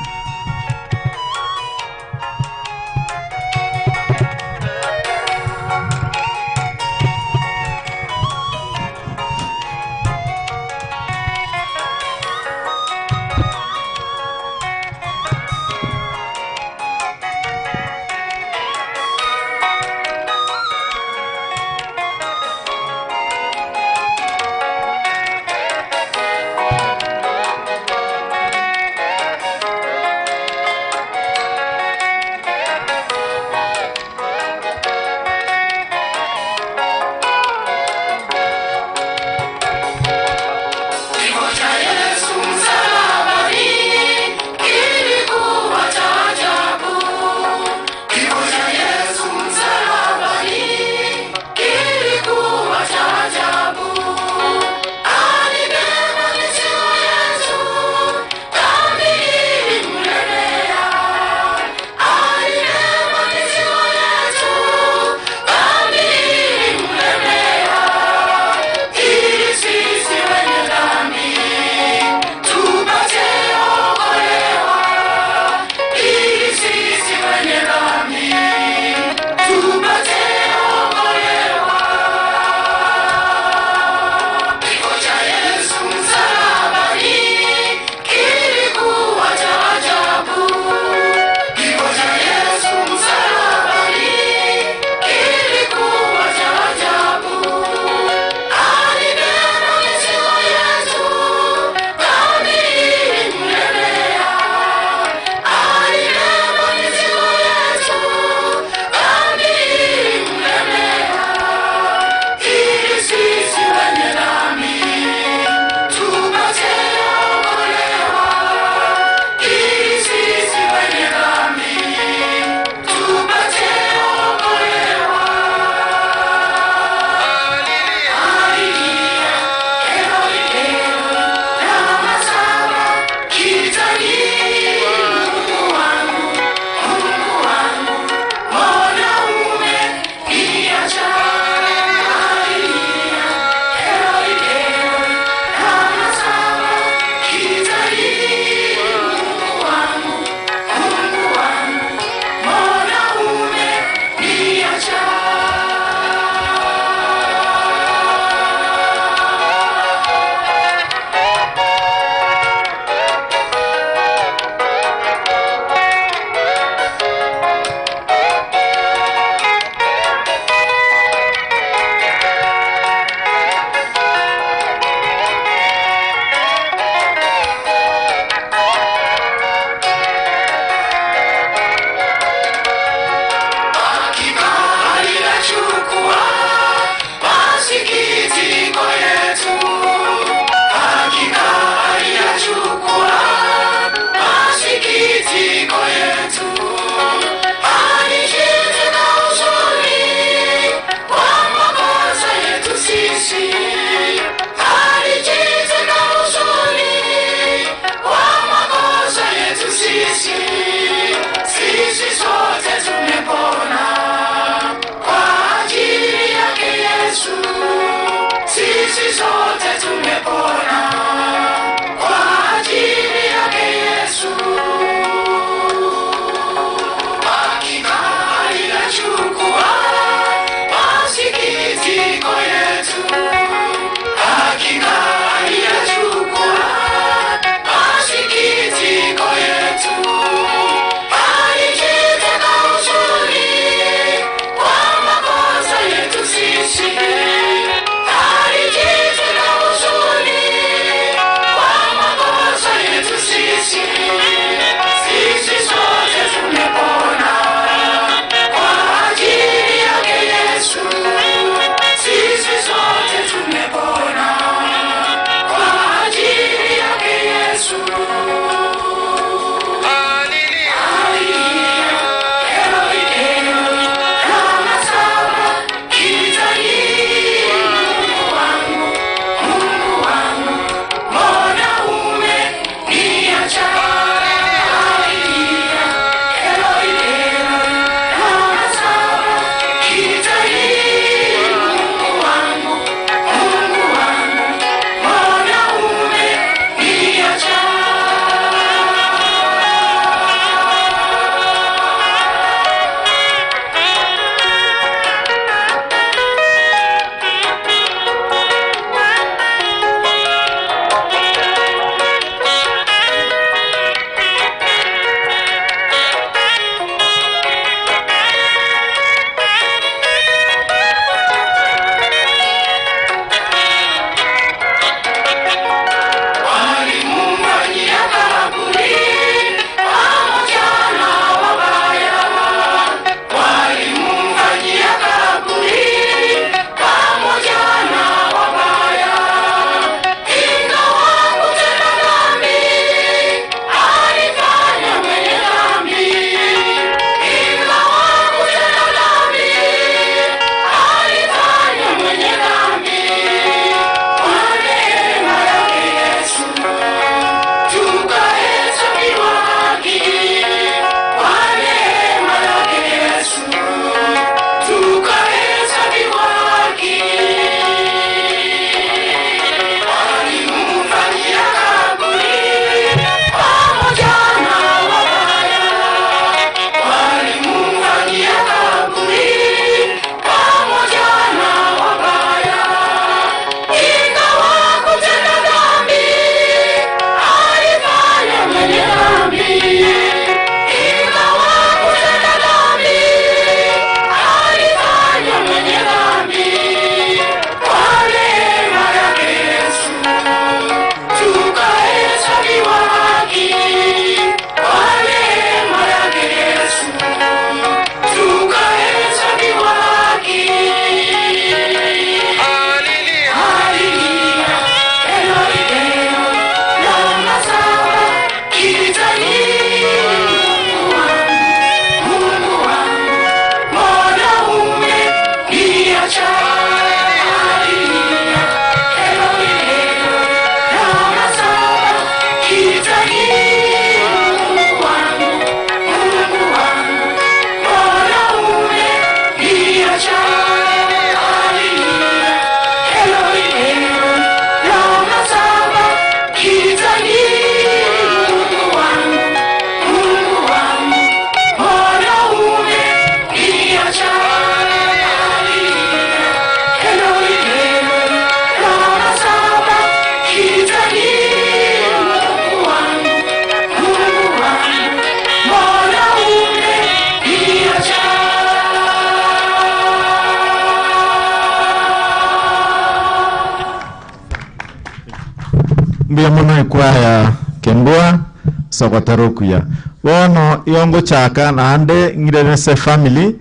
mbia mono ikwaya kembua sogotarokuya bono yongo chaka nande ngirese family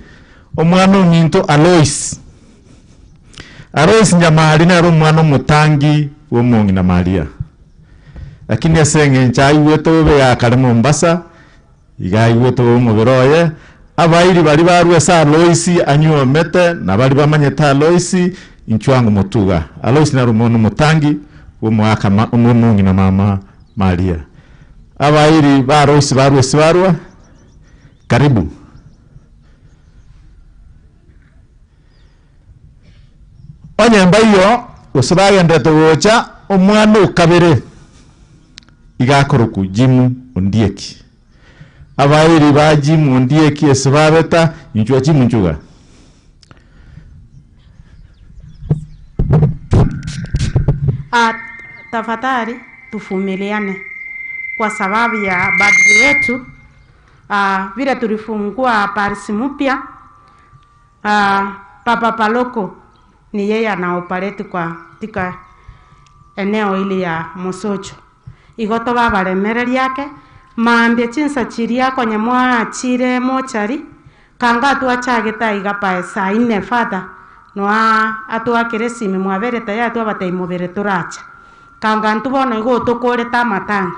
omwana ninto Alois njamali na omwana mutangi wo Mong'ina Maria lakini Senge nchaiwe tobe ya kale Mombasa igaiwe to muberoye abairi bali barwesa Alois anyomete na bali bamanyeta Alois inchwangu mutuga Alois na rumono mutangi wo mwaka Mong'ina mama Maria abairi baroisi barwa karibu Onyambu iyo usibagendete gocha omwana ukabere igakoroku jimu ondieki abairi ba jimu ondieki esibabeta inchwa jimu nchuga tafadhali tuvumiliane kwa sababu ya badri wetu. Vile tulifungua parisi mpya, Papa Paloko ni yeye anaoperate kwa tika eneo ili ya Mosocho igoto babaremereri yake maambie chinsa chiria konye mwa chire mochari kanga twachageta igapa saa 4 fata no atwakire simi mwabereta ya twabatei mubere turacha kanga ntubona igo tukoreta matanga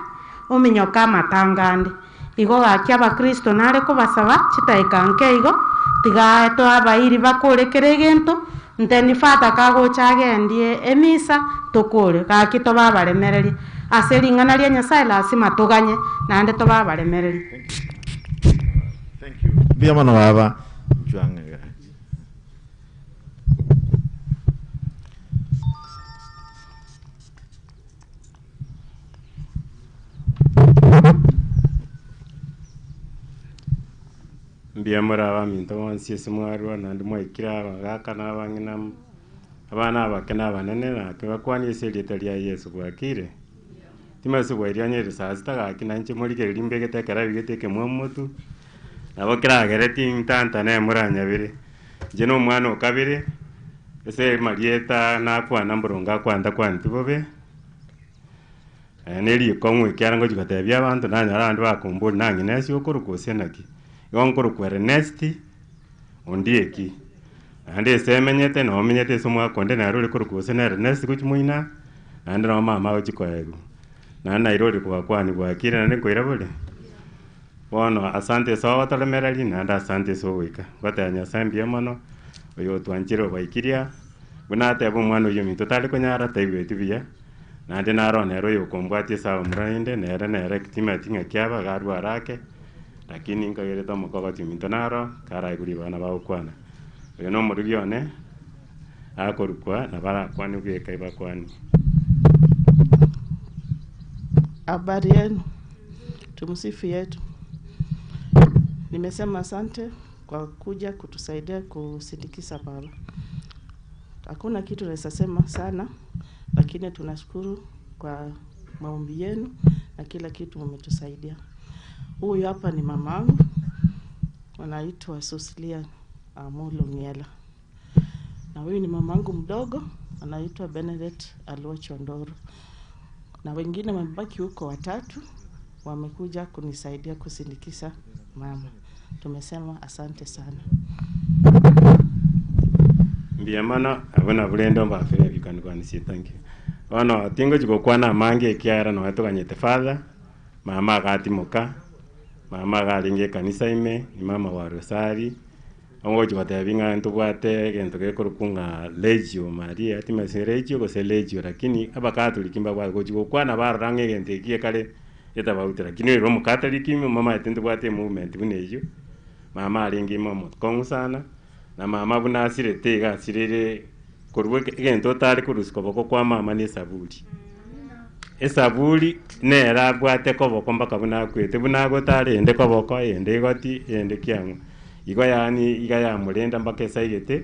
uminyoka matangande igo gakia abakristo nare kubasaba chitaikanke igo tiga twabairi bakorekere gento nteni fata kagochagendie emisa tokore gakito babaremereri aseringana ria Nyasaye lazima tuganye nande to babaremereri. Thank you bia mano baba jwange mbia muraba minto wansi simwarwa nandi mwikira bagaka nabangina abana abakena banene na bakwani serieta ria Yesu gwakire timaso gweria nyeri sasta gakina nche muri kerimbe getekera bigeteke mwomotu nabo kiragereti ntanta ne muranya bire jeno mwana okabire ese marieta na kwana mburonga kwanda kwanti bobe neri komwe kyarango jigatebya abantu nanyara andu bakumbura nanginesi okurukosenaki yonkuru Ernest ondieki ande semenyete no menyete somwa konde na ruri kurukuse na Ernest kuchmuina ande no mama ochikoego na nairori kwa kwani bwakire na nkoira bole bono asante sawa talemerali na anda asante so wika batanya sambia mono oyo twanchiro baikiria bunate abo mwana oyo minto tali konyara taibeti biya na ande naro nero yo kombwati sawa murainde nere kitima tinga kyaba garwa rake lakini nkagereta mukogoti minto naro kara iguri bana baukwana oyo no murugione akorukwa na bara kwani ubeka ibakwani. Habari yenu, tumsifu yetu. Nimesema asante kwa kuja kutusaidia kusindikiza baba. Hakuna kitu naweza sema sana, lakini tunashukuru kwa maombi yenu na kila kitu mmetusaidia. Huyu hapa ni mamangu, anaitwa Suslia Amolo Miela. Na huyu ni mamangu mdogo, anaitwa Benedict Alwachondoro. Na wengine wamebaki huko watatu, wamekuja kunisaidia kusindikiza mama. Tumesema asante sana. Mbiyamana abona bulendo mbafere bikandikwana si thank you. Ono tingo jikokwana mange kiara no atoganyete father, mama agatimuka, mama agalinge kanisa ime, ni mama wa Rosari. Ongo jikotebinga ntubwate gento gekorukunga Legio Maria, timase Legio gose Legio lakini abakatoliki mbabwa gojikokwana barange gente kie kale etabauti lakini ro mukatoliki mama etendubwate movement bunejo. Mama alinge mama kongu sana. Na mama buna asirete ga sirere korwe gento tari kurusko boko kwa mama ni sabuli esabuli nera bwate ko boko mbaka buna kwete buna gotari ende ko boko ende goti ende kyangu igo yani iga ya mulenda mbaka saigete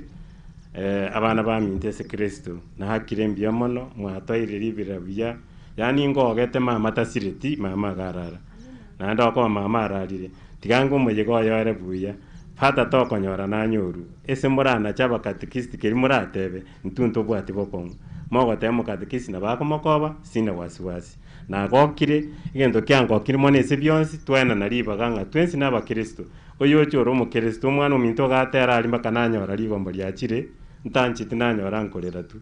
abana ba mintese Kristo na hakire mbia mono mwatoire libira bya yani ngogete mama tasireti mama garara na ndo ko mama ararire tigango muyego yore buya fata toko nyora na nyoru ese murana chaba katekist kiri muratebe ntunto bwati bokon mogo temo katekist na bako mokoba sina wasiwasi na gokire igento kiangokire mone ese bionsi twena na ribaganga twensi n'abakristo oyo choro omukristo omwana ominto gatera ali mpaka nanyora rigombo riachire ntanchiti nanyora nkorera tu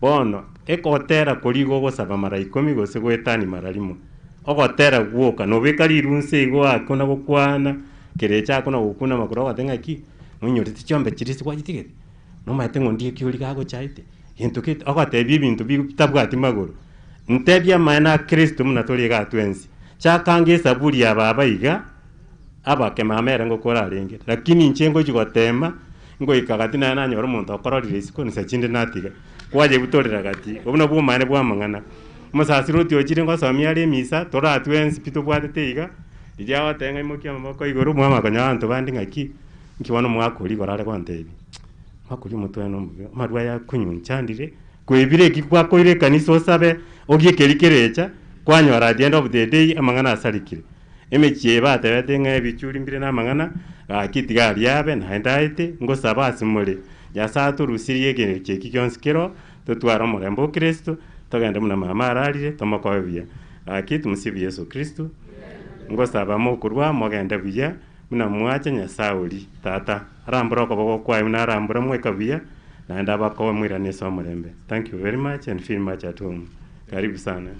bono ekotera korigo gosaba mara 10 gose gwetani mara limo ogotera gwoka nobeka rirunse igo akona gokwana kerecha akona gokuna makoro gatenga ki nonyorete chiombe chirisi kwajitigete nomaete ng'ondi ekiori gagochaite gento kete ogotebi ebinto bitabwati magoro ntebia maena kristo muna tori gatwensi chakanga esaburi ya baba iga abake mamere ngokora arenge lakini nchengo chigotema ngo ikagati na nanyora omonto okororire isiko nisa chinde natiga kwaje butorera gati obuna bwomane bwamang'ana omusasi roti ochire ngosomia ari emisa toratwensi pito bwatete iga iria otenga imokia amaboko igoro mwama konyanto bandi ng'aki nkiwana mwakori gorare gwantebi mwakori omotwene omuge amarwa ya kunyunchandire kwebire ekikwakoire kanisa osabe ogiekeri kerecha kwanyora at the end of the day amang'ana asarikire emechie batebete ng'a ebichuri mbire n'amang'ana gakitiga ariabe naendaete ngosaba asimore nyasaye aturusirie egento eki gionsi kero totwara omorembe o kristo togende muna mama ararire tomokoe buya gaki tumusibie yesu kristo ngosaba mokorwa mogende buya muna mwache nyasaye ori tata arambura okoboko kwaye muna arambura mweka buya naenda bakowe mwirane ase omorembe. Thank you very much and feel much at home. Karibu sana.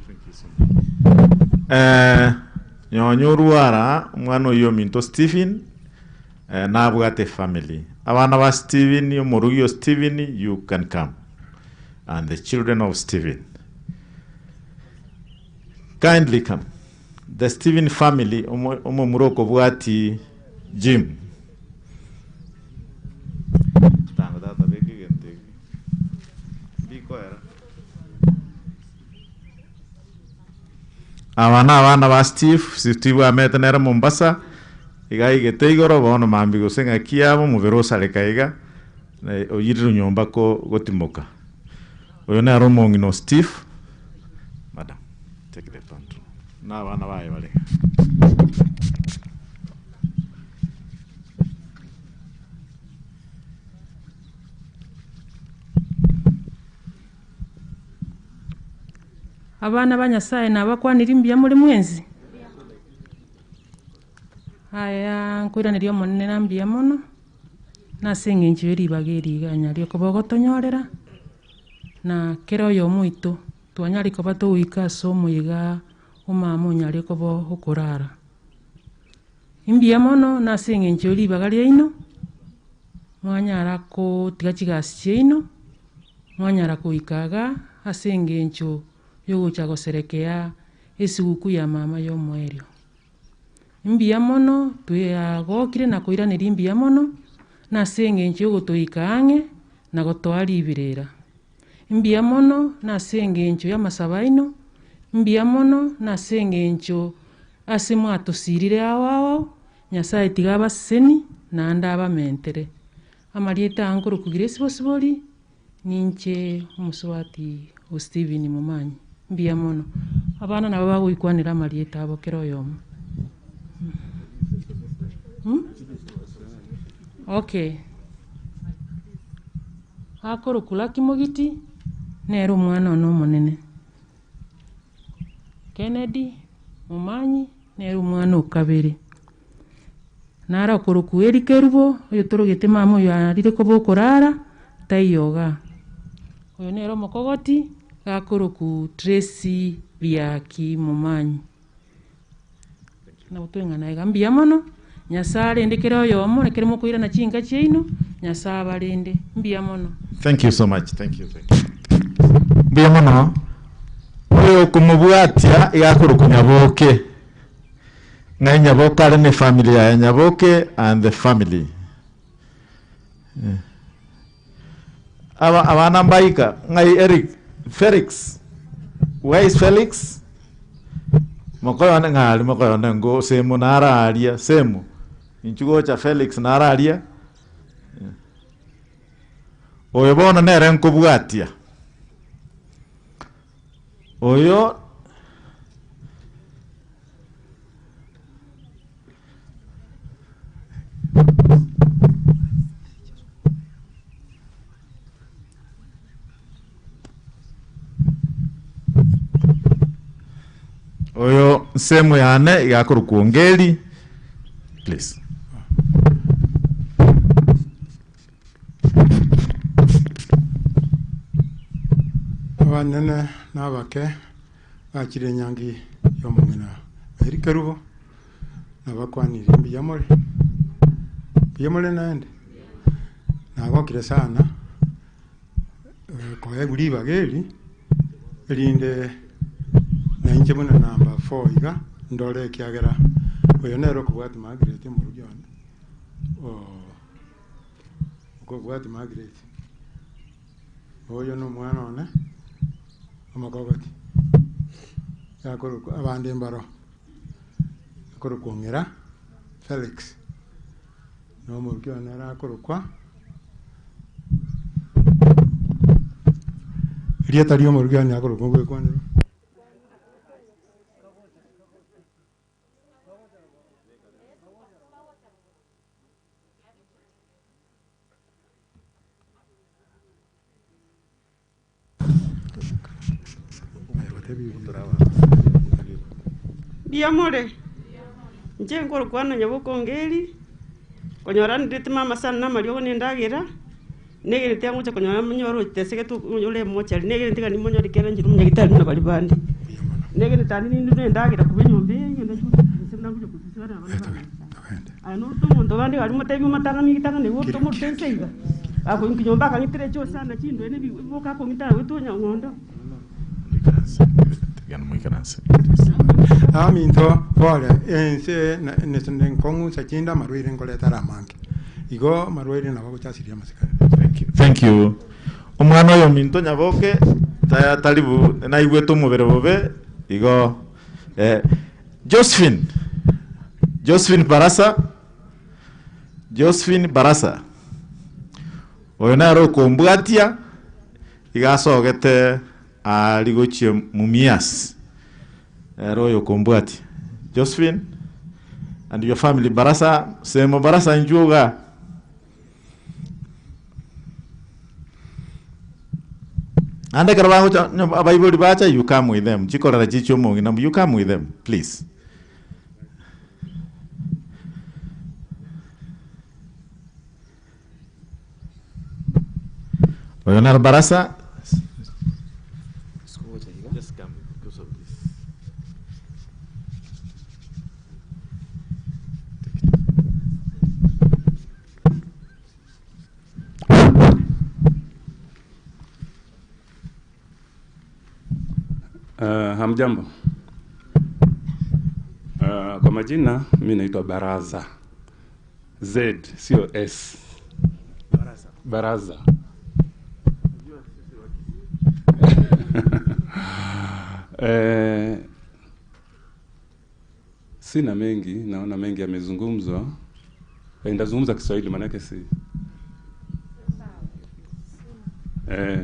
Nyonyorwara mwana oyo minto Stephen nabwate family abana ba Stephen omorugio Stephen you can come and the children of Stephen kindly come the Stephen family omomuroko bwati Jim abana ba Steve amete nera Mombasa iga igete igoro bono mambi gosenga kiabo muverosa lekaiga oyiri nyomba ko gotimoka oyo na Mong'ina Steve madam take the front na abana baye bale abana banyasaye nabakwanira imbia muri mwenzi aya nkwiraniria omonene nambia mono nase eng'encho eribaga eriganya riokoba ogotonyorera na kero oyo omoito twanyari koba togoika ase omoiga omama onyari okoba okorara imbia mono nase eng'encho eribaga riaino mwanyara kotiga chigasi chiaino mwanyara goikaga ase eng'encho yogocha goserekea esiguku ya mama y'omoerio imbia mono twagokire na koiraneria imbia mono nase eng'encho yogotoika ang'e na gotoa ribirera imbia mono nase eng'encho ya amasaba aino imbia mono nase eng'encho ase mwatosirire ao nyasaye tiga abaseni naende abamentere amarieta ankorokugira esibosibori ninche omusubati o Stephen Momanyi mbia mono abana nabo bagoikwanera amarieta abo kero oyomo okay akorokura kimogiti nero omwana ono omonene Kennedy Momanyi nero omwana okabere nara okoroku eri Kerubo oyo torogete mama oyo arire koba okorara taiyoga oyo nero omokogoti gakoroku Tracy Biaki Momanyi na utweng'ana iga mbia mono nyasaye arendekere oyomo rekere mokoirana chinka chiaino nyasaye abarende mbia mono. Thank you so much. Thank you. Mbia mono oyo kumubwatia igakoroku Nyaboke na Nyaboke ari ne family ya Nyaboke and the family abana mbaika ngai Eric Felix. Where is Felix? Mokoyone ngali mokoyone ngo semu nararia semu inchugo cha Felix nararia oyo bona nere nkubwatia oyo Oyo sehemu ya 4 igakuru kuongeri please. Abanene n'abake bakire nyangi yo Mong'ina eri Kerubo nabakwanira mbiyamole naende nabokire sana koye guri bageri erinde nainje buna namba 4 iga ndore kiagera oyo nero kubwati Margaret mu rujyana ko kubwati Margaret oyo no mwana one Mogotu yakoro abandi mbaro akoro kuongera Felix no murukyo nera akoro kwa rieta rio murukyo ni akoro kongwe kwaniro Biamore. Nje ngoro kwana nyabokongeri. Konyora ndite mama sana na Mario ni ndagira. Negere te amucha konyora Mamioro teseke tu ule mocha. Negere ndika ni monyo dikera njiru munyagitari na balibandi. Negere tani ni ndu ndagira kubenyombe ngenda chuna kuja kusisara balibandi. Ano to mondo bandi ari mutebi matanga mikitanga ne woto mo tenseiga. Ako nkinyomba kangitire cho sana chindo ene biboka ko ngitara wetu nyangondo. Aminto vale ense nesenden kongu sachinda marwire ngoleta ramange igo marwire nabo kuchasiria masika. Thank you. Omwana oyo minto nyaboke talibu na igweto mubere bobe igo Josephine Barasa oyo naro kombwatia igasogete aligochie mumias royo kombwati Josephine and your family Barasa semo Barasa njuga ande karabango abaiboli bacha you come with them chikora chicho Mong'ina you come with them please. Oyonar Barasa just come because of this. Hamjambo. Kwa majina mimi naitwa Baraza. Z sio S. Baraza. Sina mengi, naona mengi yamezungumzwa. Nitazungumza Kiswahili manake si.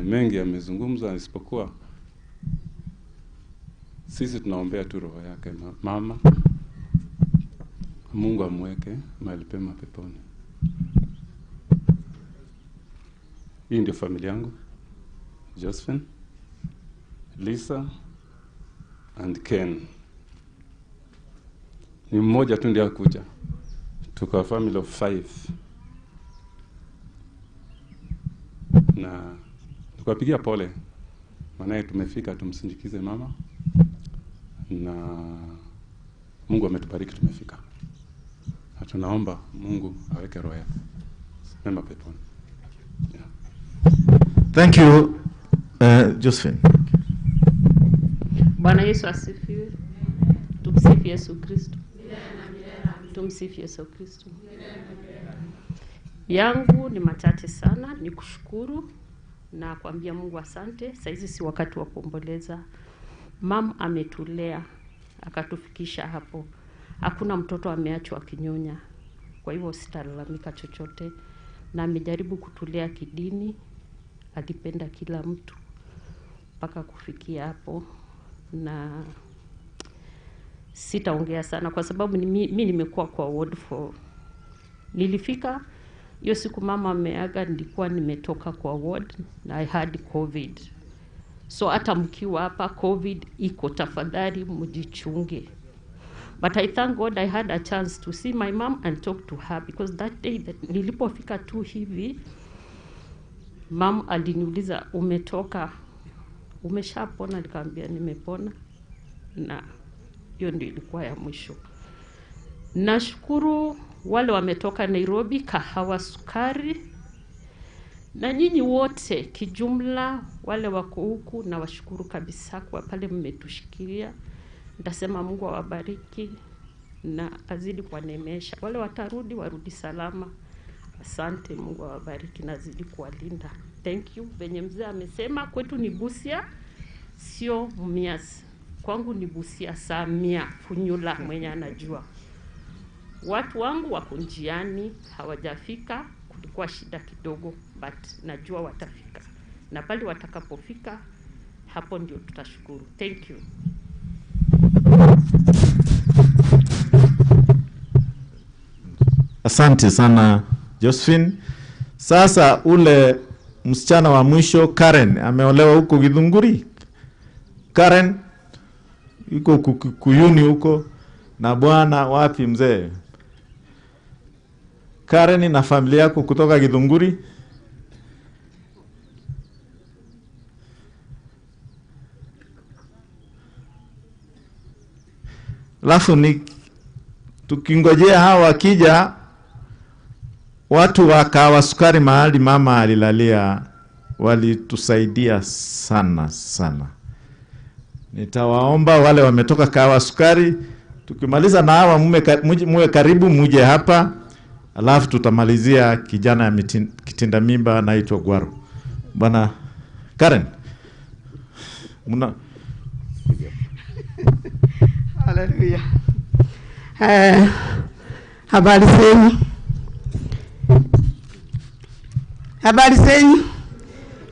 Mengi yamezungumzwa isipokuwa sisi tunaombea tu roho yake mama. Mungu amweke mahali pema peponi. Hii ndio familia yangu. Josephine, Lisa and Ken. Ni mmoja tu ndiye akuja. Tuko a family of 5. Na tukapigia pole. Maana tumefika tumsindikize mama. Na Mungu ametubariki tumefika. Na tunaomba Mungu aweke roho yake mema peponi. Yeah. Thank you Josephine. Bwana Yesu asifiwe. Tumsifu Yesu Kristo. Tumsifu Yesu Kristo. Yangu ni machache sana, ni kushukuru na kuambia Mungu asante. Saizi si wakati wa kuomboleza. Mama ametulea akatufikisha hapo. Hakuna mtoto ameachwa kinyonya. Kwa hivyo sitalalamika chochote, na amejaribu kutulea kidini. Alipenda kila mtu mpaka kufikia hapo, na sitaongea sana kwa sababu mimi nimekuwa kwa ward for. Nilifika hiyo siku mama ameaga, nilikuwa nimetoka kwa ward na I had COVID. So hata mkiwa hapa COVID iko, tafadhali mjichunge. But I thank God I had a chance to see my mom and talk to her, because that day that nilipofika tu hivi, mom aliniuliza umetoka, umeshapona? Nikamwambia nimepona, na hiyo ndio ilikuwa ya mwisho. Nashukuru wale wametoka Nairobi, kahawa, sukari, na nyinyi wote kijumla wale wako huku, na washukuru kabisa kwa pale mmetushikilia. Nitasema Mungu awabariki na azidi kuwanemesha. Wale watarudi warudi salama. Asante, Mungu awabariki na azidi kuwalinda. Thank you. Venye mzee amesema kwetu ni Busia, sio Mumias. Kwangu ni Busia Samia Funyula mwenye anajua. Watu wangu wako njiani hawajafika, kulikuwa shida kidogo, but najua watafika. Na pale watakapofika, hapo ndio tutashukuru. Thank you. Asante sana Josephine. Sasa ule msichana wa mwisho Karen ameolewa huko Githunguri. Karen yuko Kuyuni huko, na bwana wapi mzee? Karen na familia yako kutoka Githunguri. Alafu ni tukingojea hawa wakija, watu wakawa sukari mahali mama alilalia walitusaidia sana sana. Nitawaomba wale wametoka kawa sukari, tukimaliza na hawa muwe karibu muje hapa, alafu tutamalizia kijana ya kitinda mimba anaitwa Gwaro. Bwana Karen, Haleluya. Habari zenyu? Habari zenyu?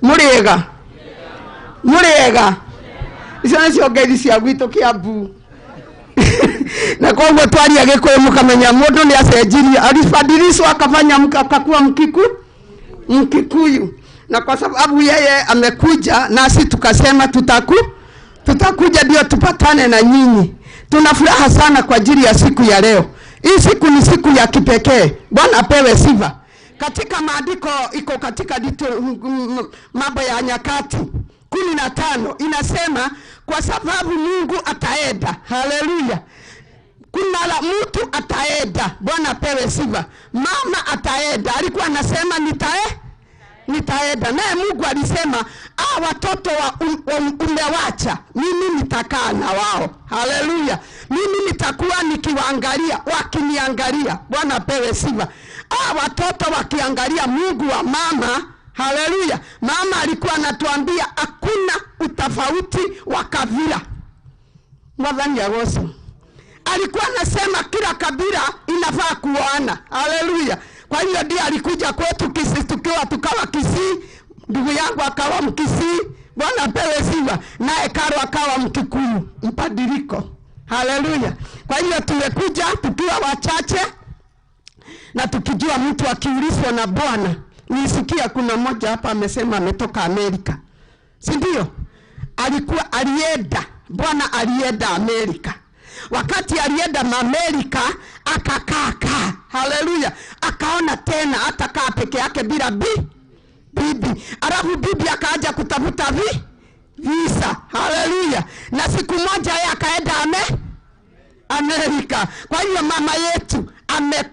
Muriega? Muriega? Isana ciongeri cia gwitũ Kiambu. Na kwa hivyo twari agĩkũyũ mũkamenya mũndũ nĩ acenjirie, alibadiliswa akafanya akakuwa Mkikuyu. Na kwa sababu yeye amekuja, nasi tukasema tutakuja ndio tupatane na nyinyi. Tuna furaha sana kwa ajili ya siku ya leo. Hii siku ni siku ya kipekee. Bwana apewe sifa. Katika maandiko iko katika Mambo ya Nyakati 15 inasema kwa sababu Mungu ataenda. Haleluya. Kuna mtu ataenda. Bwana apewe sifa. Mama ataenda. Alikuwa anasema nitaenda. Naye Mungu alisema watoto umewacha, mimi nitakaa na wao. Haleluya. Mimi nitakuwa nikiwaangalia, wakiniangalia. Bwana apewe sifa. Watoto wakiangalia Mungu wa mama. Haleluya. Mama alikuwa anatuambia hakuna utofauti wa kabila. Mwadhani ya Yesu. Alikuwa anasema kila kabila inafaa kuoana. Haleluya. Kwa hiyo ndiye alikuja kwetu Kisii, tukawa Kisii, ndugu yangu akawa Mkisii. Bwana apewe sifa. Naye Karo akawa Mkikuyu, mpadiliko. Haleluya. Kwa hiyo tumekuja tukiwa wachache na tukijua mtu akiulizwa na Bwana. Nisikia kuna mmoja hapa amesema ametoka Amerika. Si ndio? Alienda, Bwana alienda Amerika. Wakati alienda Amerika akakaa. Haleluya. Akaona tena atakaa peke yake bila bibi. Alafu bibi akaja kutafuta visa. Haleluya. Na siku moja yeye akaenda Amerika. Kwa hiyo mama yetu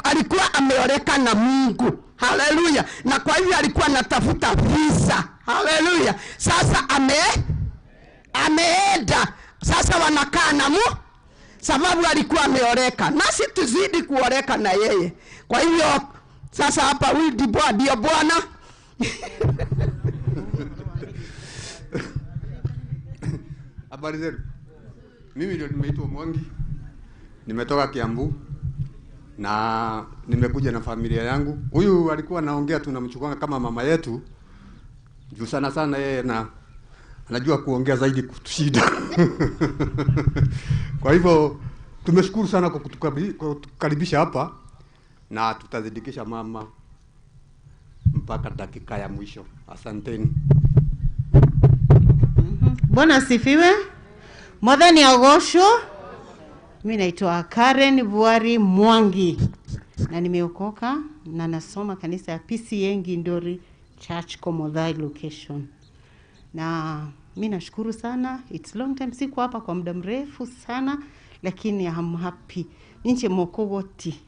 alikuwa ameoleka na Mungu. Haleluya. Na kwa hiyo alikuwa anatafuta visa. Haleluya. Sasa ameenda. Sasa wanakaa na sababu alikuwa ameoleka. Nasi tuzidi kuoleka na yeye. Kwa hiyo sasa hapa Wildi ndio Bwana. Habari zenu. Mimi ndio nimeitwa Mwangi. Nimetoka Kiambu na nimekuja na familia yangu. Huyu alikuwa anaongea tunamchukua kama mama yetu. Juu sana yeye na anajua kuongea zaidi kutushinda. Kwa hivyo tumeshukuru sana kwa kutukaribisha hapa na tutazidikisha mama mpaka dakika ya mwisho. Asanteni. Bwana sifiwe. Mwadhani Ogosho. Mimi naitwa Karen Bwari Mwangi. Na nimeokoka na nasoma kanisa ya PCA Ngindori Church Komodhai location. Na mimi nashukuru sana. It's long time siku hapa kwa muda mrefu sana, lakini I'm happy. Ninche mokogoti.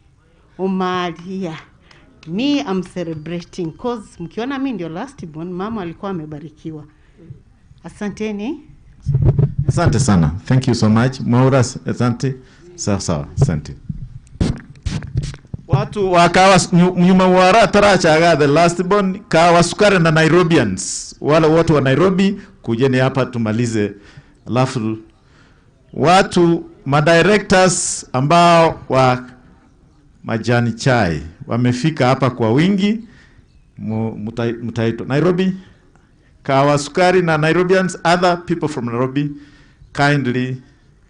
Omalia. Me I'm celebrating cause mkiona mimi ndio last born, mama alikuwa amebarikiwa. Asanteni. Asante sana. Thank you so much. Maura, asante. Sawa, asante. Watu wakawa nyuma wara tarachaga the last born kawa sukari na Nairobians. Wale watu wa Nairobi kujeni hapa tumalize. Alafu watu madirectors ambao wa majani chai wamefika hapa kwa wingi. Mutaito Nairobi kawa sukari na Nairobians, other people from Nairobi, kindly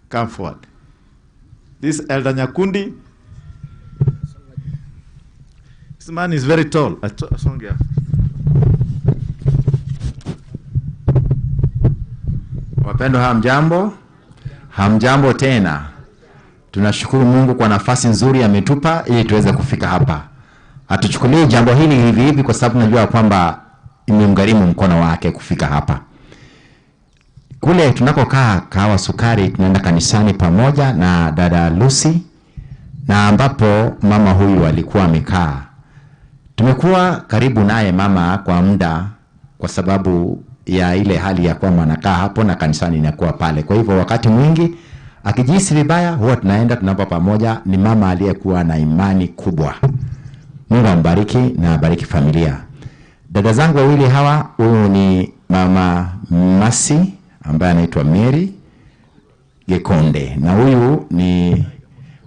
come forward. This Elder Nyakundi, this man is very tall. Wapendwa, hamjambo tena. Tunashukuru Mungu kwa nafasi nzuri ametupa ili tuweze kufika hapa. Hatuchukulie jambo hili hivi hivi kwa sababu najua kwamba imemgharimu mkono wake kufika hapa. Kule tunakokaa Kawa Sukari tunaenda kanisani pamoja na dada Lucy, na ambapo mama huyu alikuwa amekaa. Tumekuwa karibu naye mama kwa muda kwa sababu ya ile hali ya kwamba anakaa hapo na kanisani inakuwa pale. Kwa hivyo wakati mwingi akijihisi vibaya huwa tunaenda tunapa pamoja. Ni mama aliyekuwa na imani kubwa. Mungu ambariki na abariki familia. Dada zangu wawili hawa, huyu ni mama Masi ambaye anaitwa Mary Gekonde, na huyu ni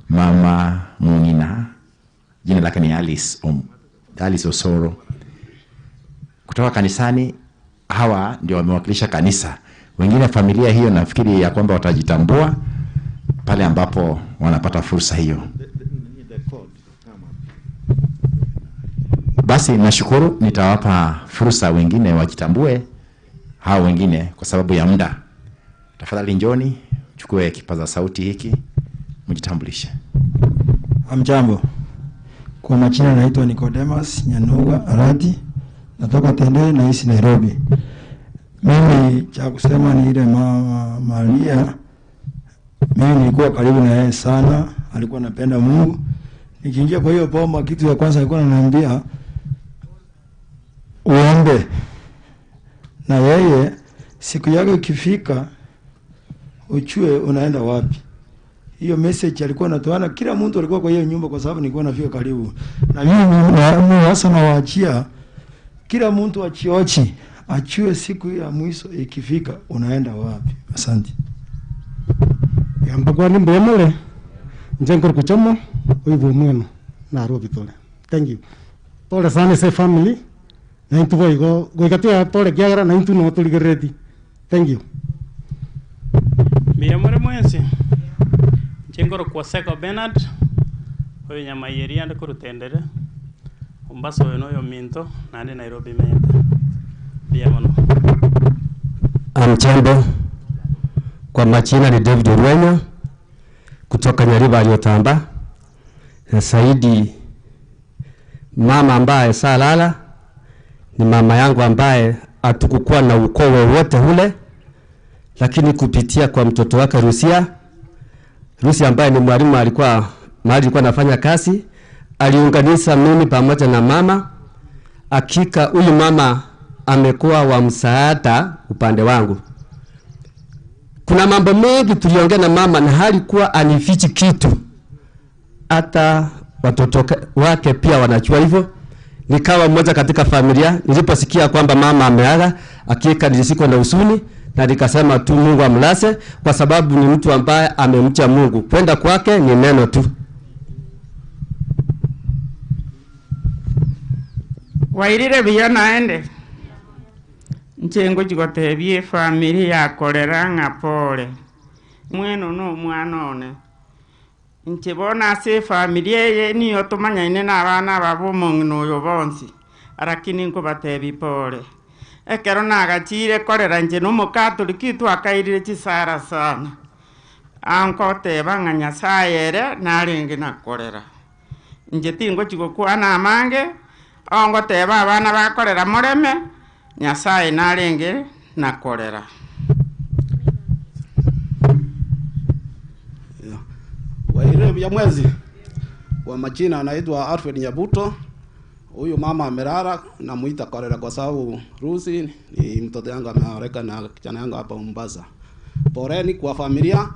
mama Mong'ina, jina lake ni Alice Osoro. Kutoka kanisani, hawa ndio wamewakilisha kanisa. Wengine familia hiyo nafikiri ya kwamba watajitambua pale ambapo wanapata fursa hiyo. Basi nashukuru, nitawapa fursa wengine wajitambue hao wengine kwa sababu ya muda. Tafadhali njoni, chukue kipaza sauti hiki, mjitambulishe. Hamjambo. Kwa majina naitwa Nicodemus Nyanuga Arati. Natoka Tende na hisi Nairobi. Mimi cha kusema ni ile mama Maria. Mimi nilikuwa karibu na yeye sana, alikuwa anapenda Mungu. Nikiingia kwa hiyo boma, kitu ya kwanza alikuwa ananiambia uombe. Na yeye siku yake ikifika uchue unaenda wapi. Hiyo message alikuwa anatoana, kila mtu alikuwa kwa hiyo nyumba kwa sababu nilikuwa nafika karibu. Na mimi hasa nawaachia kila mtu achiochi, achue siku ya mwisho ikifika unaenda wapi. Asante. Yamba kwa nimbe mole. Njengor kuchomo oivo mweno na robi tole. Thank you. Tole sana se family. Na intu go ikatia tole kiagara na intu no tuli ready. Thank you. Miyamore mwensi. Njengor kwa Seko Bernard. Oyo nyama yeria ndo kurutendere. Umbaso oyo yo minto na ndi Nairobi meenda. Biamono. Amchambo. Kwa majina ni David Orwenyo kutoka Nyariba Aliyotamba. Na Saidi mama ambaye salala ni mama yangu ambaye hatukukuwa na ukoo wowote ule, lakini kupitia kwa mtoto wake Rusia ambaye ni mwalimu, alikuwa anafanya kazi, aliunganisha mimi pamoja na mama. Hakika huyu mama amekuwa wa msaada upande wangu. Kuna mambo mengi tuliongea na mama na halikuwa anifichi kitu. Hata watoto wake pia wanajua hivyo. Nikawa mmoja katika familia, niliposikia kwamba mama ameaga, hakika nilisikwa na huzuni na nikasema tu Mungu amlase kwa sababu ni mtu ambaye amemcha Mungu. Kwenda kwake ni neno tu. Wairire biya naende. Nchengo chigotebie familia yakorera ng'apole. Mweno no mwanone. Nchibona se familia ye niyo tumanyaine n'abana babo Mong'ina oyo bonsi. Arakini nko batebi pole. ekero nagachire korera nje n'omukatoliki twakairire chisara sana ankoteba ng'a Nyasaye ere narenge nakorera nje tingochigokwana amange ongoteba abana bakorera moreme Nyasaye narenge nakorera. Wairebe ya mwezi kwa majina anaitwa Alfred Nyabuto. Huyu mama amelala na muita korera kwa sababu Rusi ni mtoto yangu ameoreka na kijana yangu hapa Mombasa. Poreni kwa familia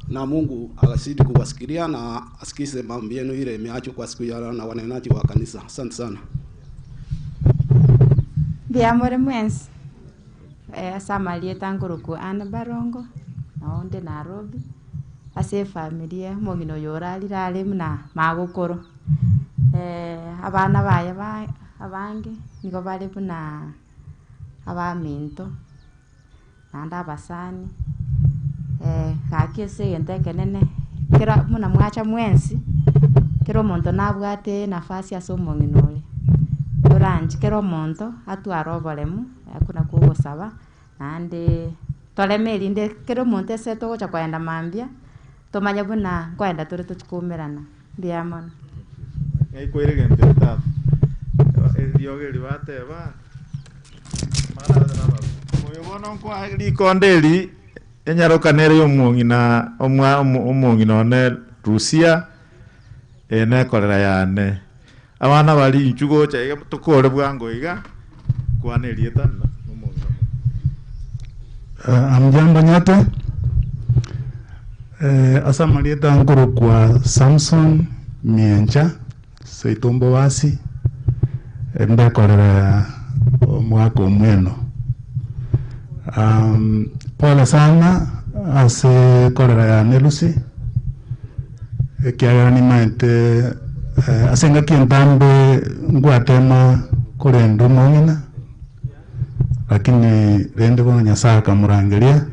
na Mungu azidi kuwasikilia na asikize maombi yenu ile imeachwa kwa siku ya na wanenaji wa kanisa. Asante sana. Biamore mwensi. Samalie tanguruku ana barongo na onde Nairobi. Ase familia Mong'ina yorali rali mna Makopyo. Abana baya abange niko bali buna abaminto nanda abasani kakese yenteke nene kera muna mwacha mwensi kero monto nabwate nafasi aso Mong'ina ole orange kero monto atwaro bolemu akuna kugosaba nande tolemeri inde kero monto seto gocha kwenda mambia tomanya buna kwenda tore tuchikumerana ndiamona kwere gente tata elioge libateba mara na moyo bono kwa likondeli enyarokanere yo Mong'ina Mong'ina one Rusia ene kolera yane abana bali inchugo cha tukore bwango iga kwanelie tana amjambo nyote asamalieta nkuru kwa Samson Miencha Seitombo wasi mbekorera mwaka omweno pole sana ase korera ya nelusi ekiagera ni maite asenga kientambe ngwatema kurendo Mong'ina lakini rende bono Nyasaye akamurangeria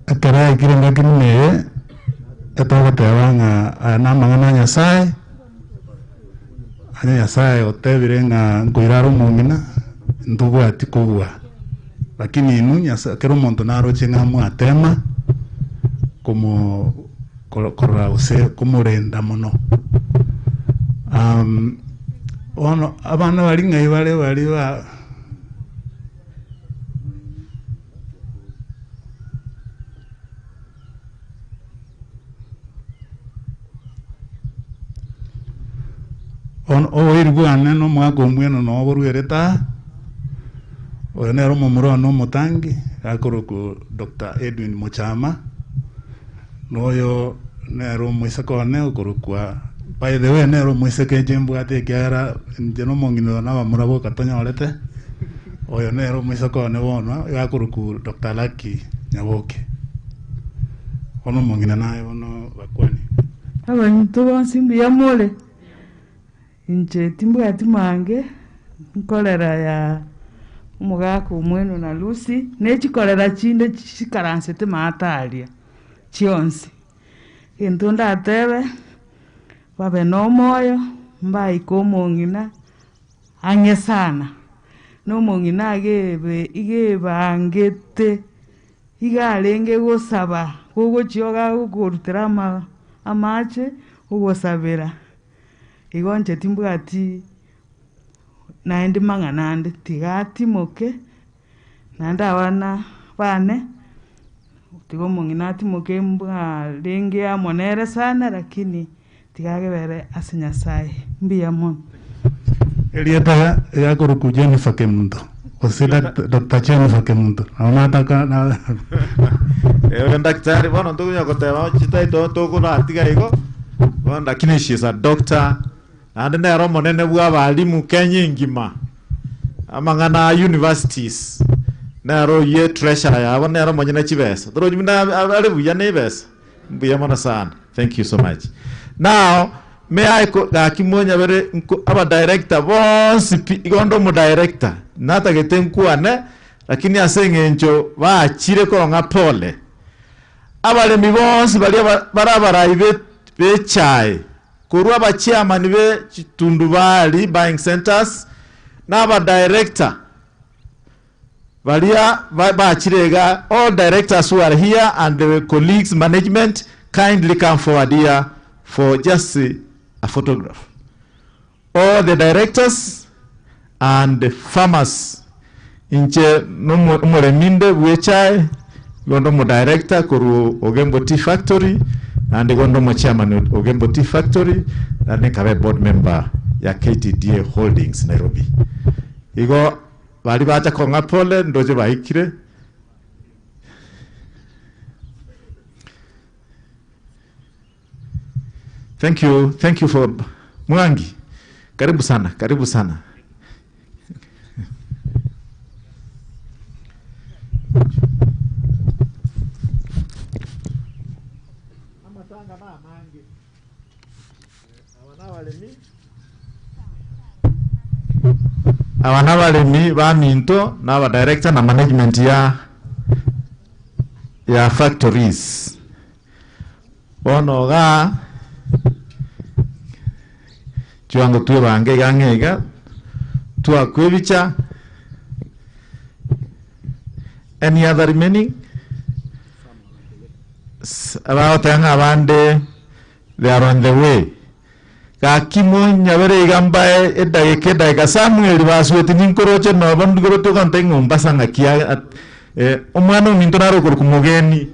ekera ikirenga kinene etogoteba ng'a namang'ana Nyasaye anya Nyasaye otebire ng'a ngoirara Mong'ina ntobwati kobua lakini inu Nyasaye kero omonto naroche ng'a mwatema como korora ose komorenda mono ono abana bali ng'ai bali ba on oirigwane no mwaka omweno no boruereta oyo nero momuro no motangi akoroku Dr. Edwin Mochama noyo nero mwisakone okorokwa by the way nero mwisake jembwate kyara njeno Mong'ina na bamurabo katonyorete oyo nero mwisakone bono akoroku Dr. Lucky Nyaboke ono Mong'ina naye bono bakwani abantu bonsimbi yamole inche timbwati mange nkolera ya umugaka omweno na Lucy nechikorera chinde chikaransete mataria chionsi into ndatebe babe no moyo mbaiko Mong'ina anye sana no Mong'ina igebangete igarenge gosaba gogochioga gokurutira amache ugosabira igonche timbwati naende mang'anande tigati moke nanda abana bane tigo Mong'ina atimoke mbwa lenge amonere sana lakini tigagebere ase Nyasaye mbiya mono elieta yakoroku Jennifer Kemundo osila Dr. Jennifer Kemundo aunataka na daktari bono ntugunya goteba chitai to kuna atiga igo bono lakini she is a doctor and nero monene bwa balimu Kenya ngima amang'ana universities nero ye treasurer yabo nero monyene chibesa doro nyina ale buya ne besa buya mona sana. Thank you so much. Now may I akimonya bere aba director bonsi igondo mu director nata getenkuane lakini asengenjo baachire ko nga pole abale mibonsi bali barabara ibe bechai kurwa ba chairman be Tundubali buying centers Naba director. Valia Chirega, all directors who are here and the colleagues, management, kindly come forward here for just a photograph. All the directors and the farmers. Inche Mureminde Wechai, Gondomo director, Kuru Ogembo Tea Factory, and the Gondomo chairman of Ogembo Tea Factory, and the board member ya KTDA Holdings Nairobi. Igo Bali bacha konga pole ndoje baikire. Thank you for Mwangi. Karibu sana, karibu sana. Awana walemi ba minto na wa director na management ya factories. Ono ga chuango tuwe bange gangega tuwa kwebicha. Any other remaining? About abande, they are on the way. Kakimo nyabere igamba edayekeda ikasamu elibasweti ninkoroche no bandugoroto kantengo mbasanga kia omwana mintonaro kumugeni.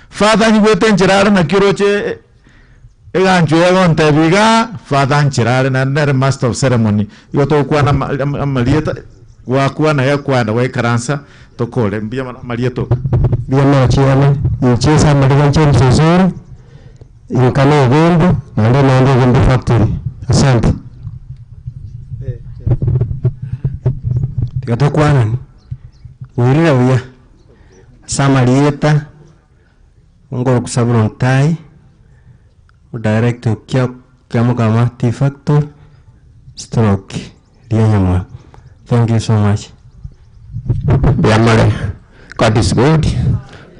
Father nyiwete nchirara na kiroche egancho yagonte biga father nchirara na nere master of ceremony yoto kwa na malieta kwa na ya kwa na we karansa tokole mbia malieto bia na chiana nchesa maligancho msozoro inkana Ogembo na ndio Ogembo factory. Asante. Tigato kwana urira uya samalieta ngoro kusabura ntai director kya mukama Tea Factory stroke Onyamura. Thank you so much. Yamare, God is good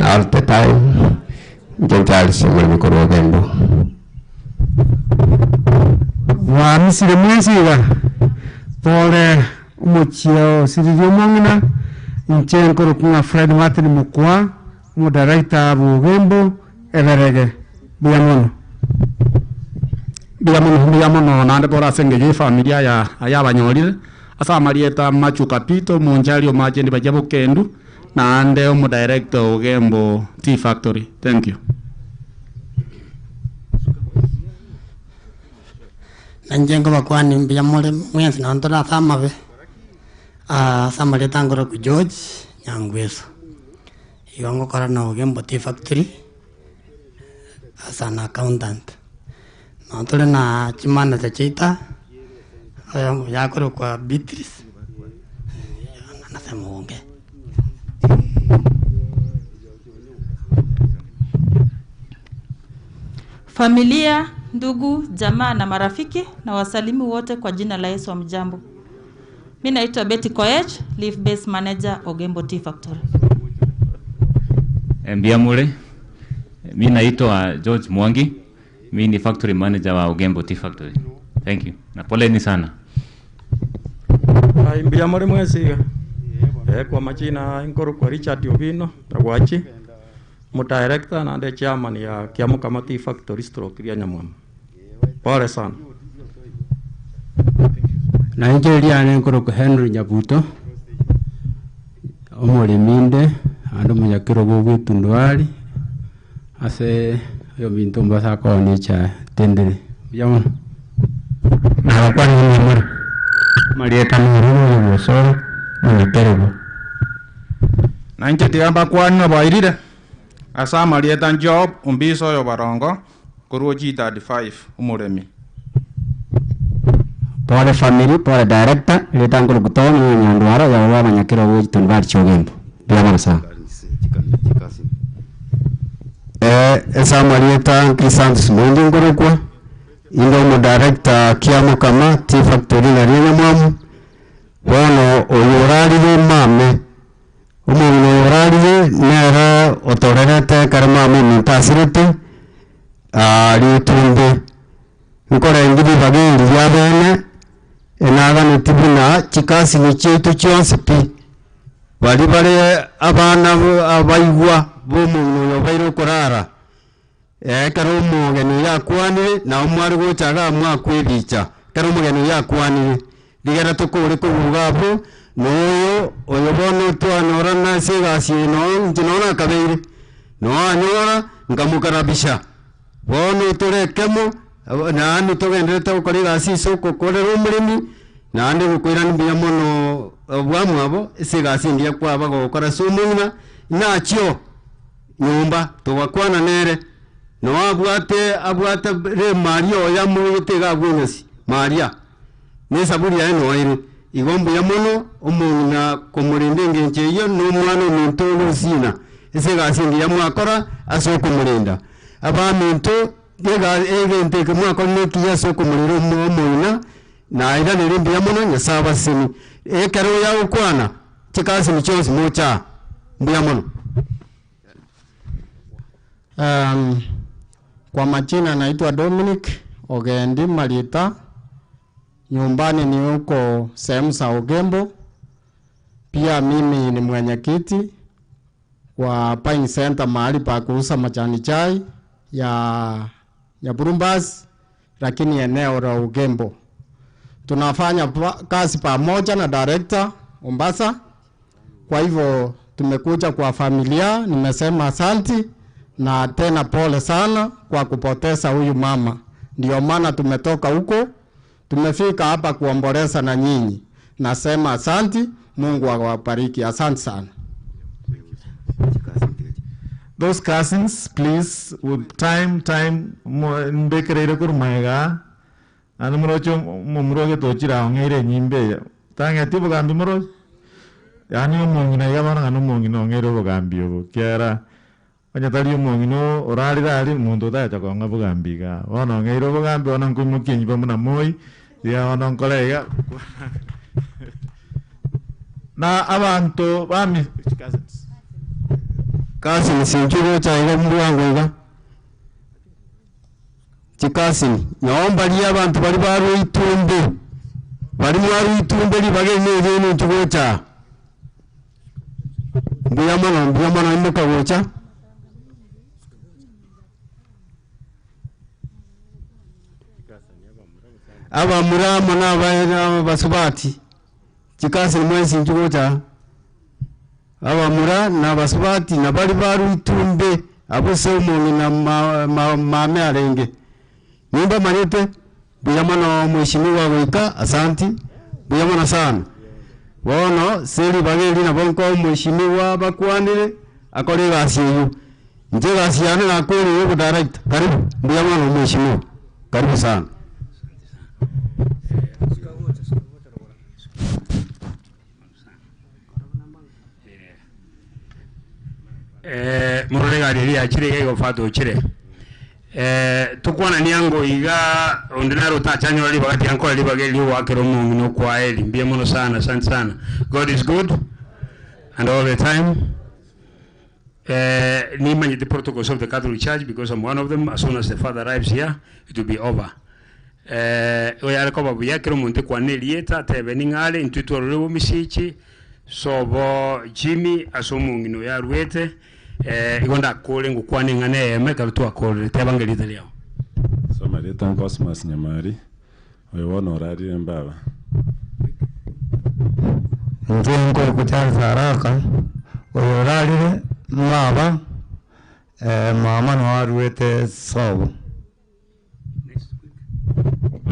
all the time. Gentle Samuel Mikoro Ogembo. Wa misile mwenziwa pole umuchio siridio Mong'ina nchenko rukunga Fred Martin Mukwa mu director bu Ogembo everege biamono nande bora Senge familia ya banyolile asa marieta machu kapito munjalio majendi bajabo kendu na ande mu director Ogembo Tea Factory. Thank you. Nanjengo bakwani mbiyamole mwenzi na ntola thamabe samale tangoro ku George Nyangweso yongo kora na Ogembo Tea Factory as an accountant na ntole na chimana cha chita yakoro kwa Beatrice anasema unge familia, ndugu, jamaa na marafiki na wasalimu wote kwa jina la Yesu. Mjambo. Mimi naitwa Betty Koech, Leaf Base Manager Ogembo Tea Factory. Mbiamule. Mimi naitwa George Mwangi. Mimi ni Factory Manager wa Ogembo Tea Factory. Thank you. Na poleni sana. Mbiamule mwesiga. Kwa majina inkoro kwa Richard Obino Tagwachi. Mu director na the chairman ya Kiamukama Tea Factory stroke Onyambu. Pole sana. Na injeria inkoro kwa Henry Nyabuto. Omoriminde ando munya Kerubo gwitundwari ase yo bintu mbasa ko ni cha tendere yamu na kwa ni mwe marieta muru yo so ni Kerubo na inje tigamba kwa ni bairire asa marieta job umbiso yo barongo kuruji 35 umuremi pole family pole director letangolo kutoni nyandwara ya baba nyakiro wo tundwari chogembo bia sana esa marieta Crisantus Mundi ngorokwa indo mo director Kiamukama Tea Factory na Onyambu wono oyorari mame umuntu yorari nera otorerete karama mu tasirete ari tunde nkora ngidi bagindi yabe chikasi chetu chonse pi bali bare abana abaigwa bomuntu yobairo korara karo mugeni yakwanire na umwari gochaga mwakwebicha karo mugeni yakwanire ligera tukuri kubugabo noyo oyobono twanora na sigasi no njinona kabeire no anyora ngamukarabisha bono turekemo nani tugendete gukora igasi soko korera umurimi nandi gukwirana mbiya mono bwamu abo sigasi ndiye kwaba gukora sumuna nakyo nyumba tugakwana nere no abwate re Mario ya muyitega gwinesi Maria ne saburi ya no ire igombo ya mono umuna kumurinde ngenje yo no mwana muntu sina sigasi ndiye mwakora asoko murinda abaminto yega egente kumwakora nekiya soko muriro umuna na ida nirimbi ya mono nyasaba sini karo ya ukwana chikasi michonzi mocha mbiya mono. Kwa majina naitwa Dominic Ogendi Malita, nyumbani ni huko sehemu za Ogembo. Pia mimi ni mwenyekiti wa Pine Center, mahali pa kuuza majani chai ya Burumbas, lakini eneo la Ogembo. Tunafanya kazi pamoja na director Mombasa. Kwa hivyo tumekuja kwa familia, nimesema asanti na tena pole sana kwa kupoteza huyu mama. Ndio maana tumetoka huko, tumefika hapa kuomboleza na nyinyi. Nasema asanti, Mungu awabariki. Asante sana. Those cousins, please, with time, mbekere kurmaiga. Anu mrocho mumroge tochira ngere nyimbe. Tanga tipo gambi moro. Yani Mong'ina yabana anu Mong'ina ngere bogambi obo. Kiara Anyatari Mong'ino orari rari muntu tacha konga bogambiga. Ono ngere bogambi ono nkumukinyi bamuna moi. Ya ono nkolega. Na abantu bami cousins. Cousins sinchugo cha ile mbu wangu iga. Chikasi naomba liya abantu bali baru itumbe. Bali mwaru itumbe libage nene nchugo cha. Mbiya mana imeka wocha. Aba murama na basubati chikasi mwezi nchugo cha. Aba mura na basubati na bali baru itumbe abo somo na mame arenge. Nyumba manete buyamana mheshimiwa wika asanti buyamana sana. Wono seli bageli na bonko mheshimiwa bakwanire akore gasi yu. Nje gasi yana na kuri yo direct. Karibu buyamana mheshimiwa. Karibu sana. Murore gari ya chire yego fato chire. Tukwana niango iga ondinaro tachanyo ali bagati yanko ali bageli wa Kerubo no kwa eli mbie mono sana asante sana. God is good and all the time. Ni many the protocols of the Catholic Church because I'm one of them. As soon as the father arrives here, it will be over. Oyara ko babu ya Kerubo nte kwa nelieta tebeningale intuito rewo misichi sobo Jimmy asomungino ya ruete igonda kole ngukwane ngane eme karutu akole tebangelita leo so maleta Cosmas Nyamari oyobona orari mbaba njengo kuchanza haraka oyorari mama mama no aruete sobo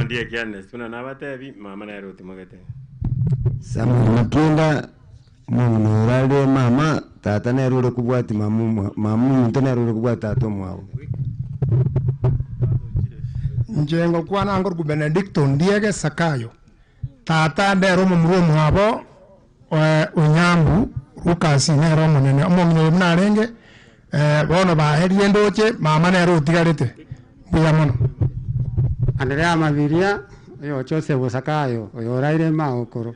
Ndiye kiane tuna nabatebi mama na ruti magate samu nakenda Mungu rale mama tata na rule kubwati mamu ntana rule kubwati tata mwao njengo kwana angor ku Benedicto ndiege sakayo tata ndero mumrumu habo Onyambu rukasi nero munene omongino mnarenge bono baherie ndoche mama nero tigarete buya mono Andrea Maviria yo chose busakayo oyo raire maokoro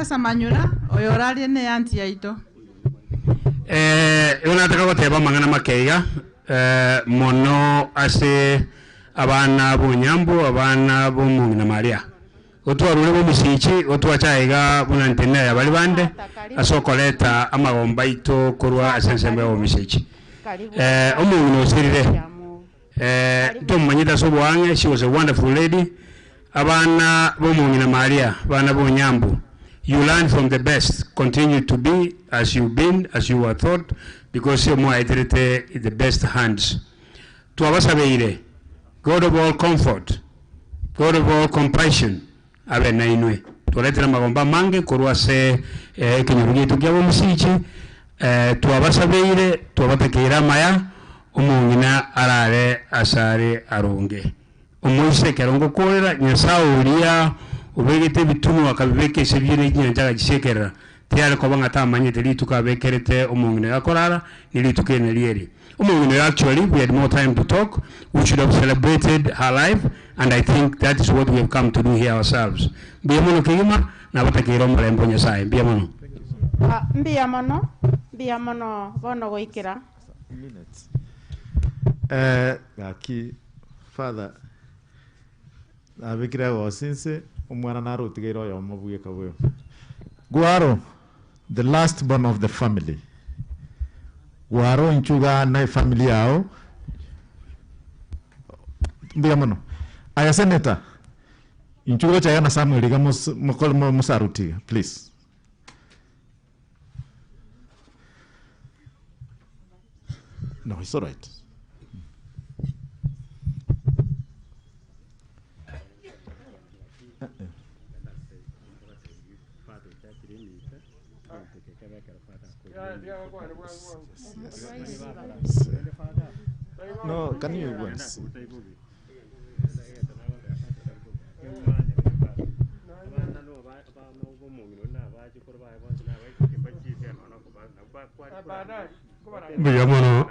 Samanyura oyorari ne anti yaito unataka guteba mangana makeiga mono ase abana b'Onyambu abana b'Omong'ina Maria otwarure bo musichi otwachaiga bunantene ya bali bande asokoleta amagomba ito korwa asensembe bo musichi omuntu osirire tomanyita so bwange. She was a wonderful lady. Abana bo Mong'ina Maria bana bo Onyambu, you learn from the best. Continue to be as you've been, as you were taught, because you're more in the best hands. To abasabeire, God of all comfort, God of all compassion, abe na inwe tuletera magomba mange korwa se kinyurugi tukiabo musichi to abasabeire to abatekera maya Omong'ina arare asare aronge omoise kerongo korera nyasauriya ubegete bitunu akabeke sebyire nyanjaga gisekera tiare ko bangata manyete litukabekerete Omong'ina yakorara nilitukene lieri. Omong'ina, actually we had more time to talk. We should have celebrated her life, and I think that is what we have come to do here ourselves. Biamono kigima na batakiro mrembo nyasaye biamono. Biamono bono goikira. Gaki father abikira wasinse omwana naro tigero ya mabuye kabwe. Guaro, the last born of the family. Guaro inchuga na family yao. Biamono. Aya senator. Inchuga chaya na Samuel digamos mokol musaruti, please. No, it's all right. No, can you once? Biamono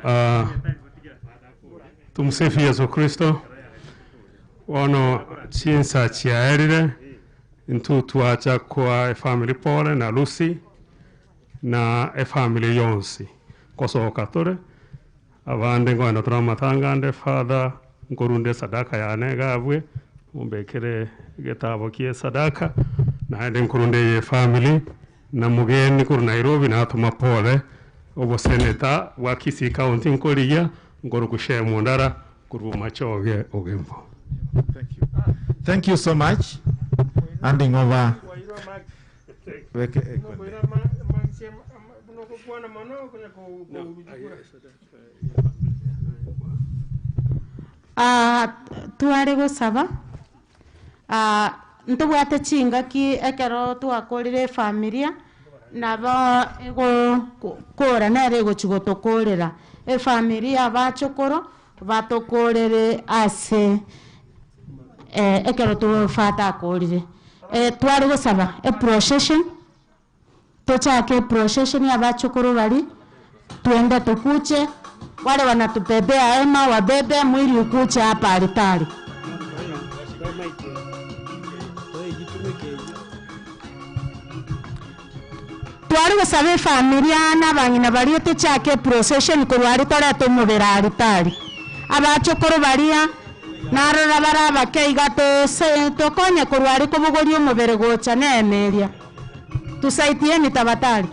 tumsifu Yesu Kristo wano chinsa chiaerire intu tuacha kwa family pole na Lucy na family yonsi kosoka tore abande ngwana turamatangande father ngorunde sadaka yane gabwe umbekere getabo kie sadaka na ende ngorunde ye family na mugeni kur Nairobi na atuma pole obo seneta wa Kisii County nkoriya ngoro kushemu ndara kuru machoge ogembo. Thank you so much. Handing over. Tuare gusaba ntubwate chinga ki ekero twakorire familia nabo kora nere gochigotokorera familia Omochokoro batokorere ase ekero tufata korire twari gusaba procession tochake procession ya Omochokoro bali tuende tukuche wale wanatubebea ema wabebe mwili ukuche hapa altari. Twari gusaba familia n'abanyina bari tuchake procession kurwari tore tumubera altari. Omochokoro baria narora baraba keiga se tokonye kurwari kubugori umubere gocha nemeria tusaitie mitabatari.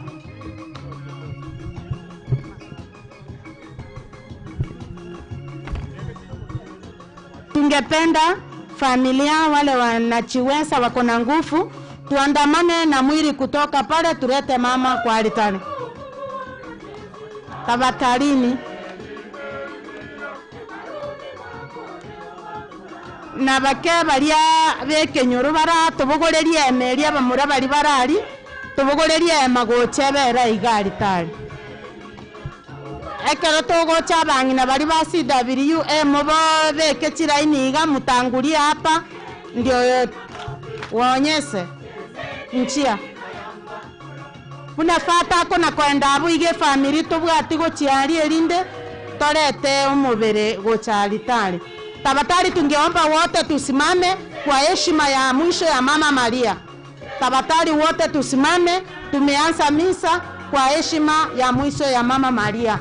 Tungependa familia wale wanachiweza wako na nguvu tuandamane na mwili kutoka pale tulete mama kwa altari. Tabatarini na bake baria bekenyoro bara tubugorerie emeria bamura bari barari tubugorerie magoche bera igari tari ekero togocha bangina bari basi WM bo beke chiraini iga mutanguri hapa ndio waonyese nchia unafata kuna kwenda abu ige family tubwati gochiari erinde torete umubere gochari tari. Tabatari tungeomba wote tusimame kwa heshima ya mwisho ya Mama Maria. Tabatari wote tusimame, tumeanza misa kwa heshima ya mwisho ya Mama Maria.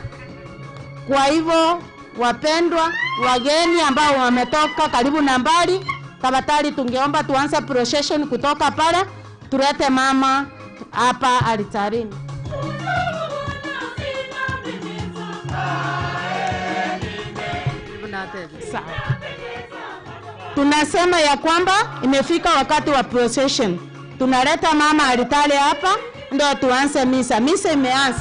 Kwa hivyo wapendwa wageni ambao wametoka karibu na mbali Tafadhali tungeomba tuanze procession kutoka pale, tulete mama hapa altarini. Tunasema ya kwamba imefika wakati wa procession. Tunaleta mama alitale hapa ndio tuanze misa. Misa imeanza.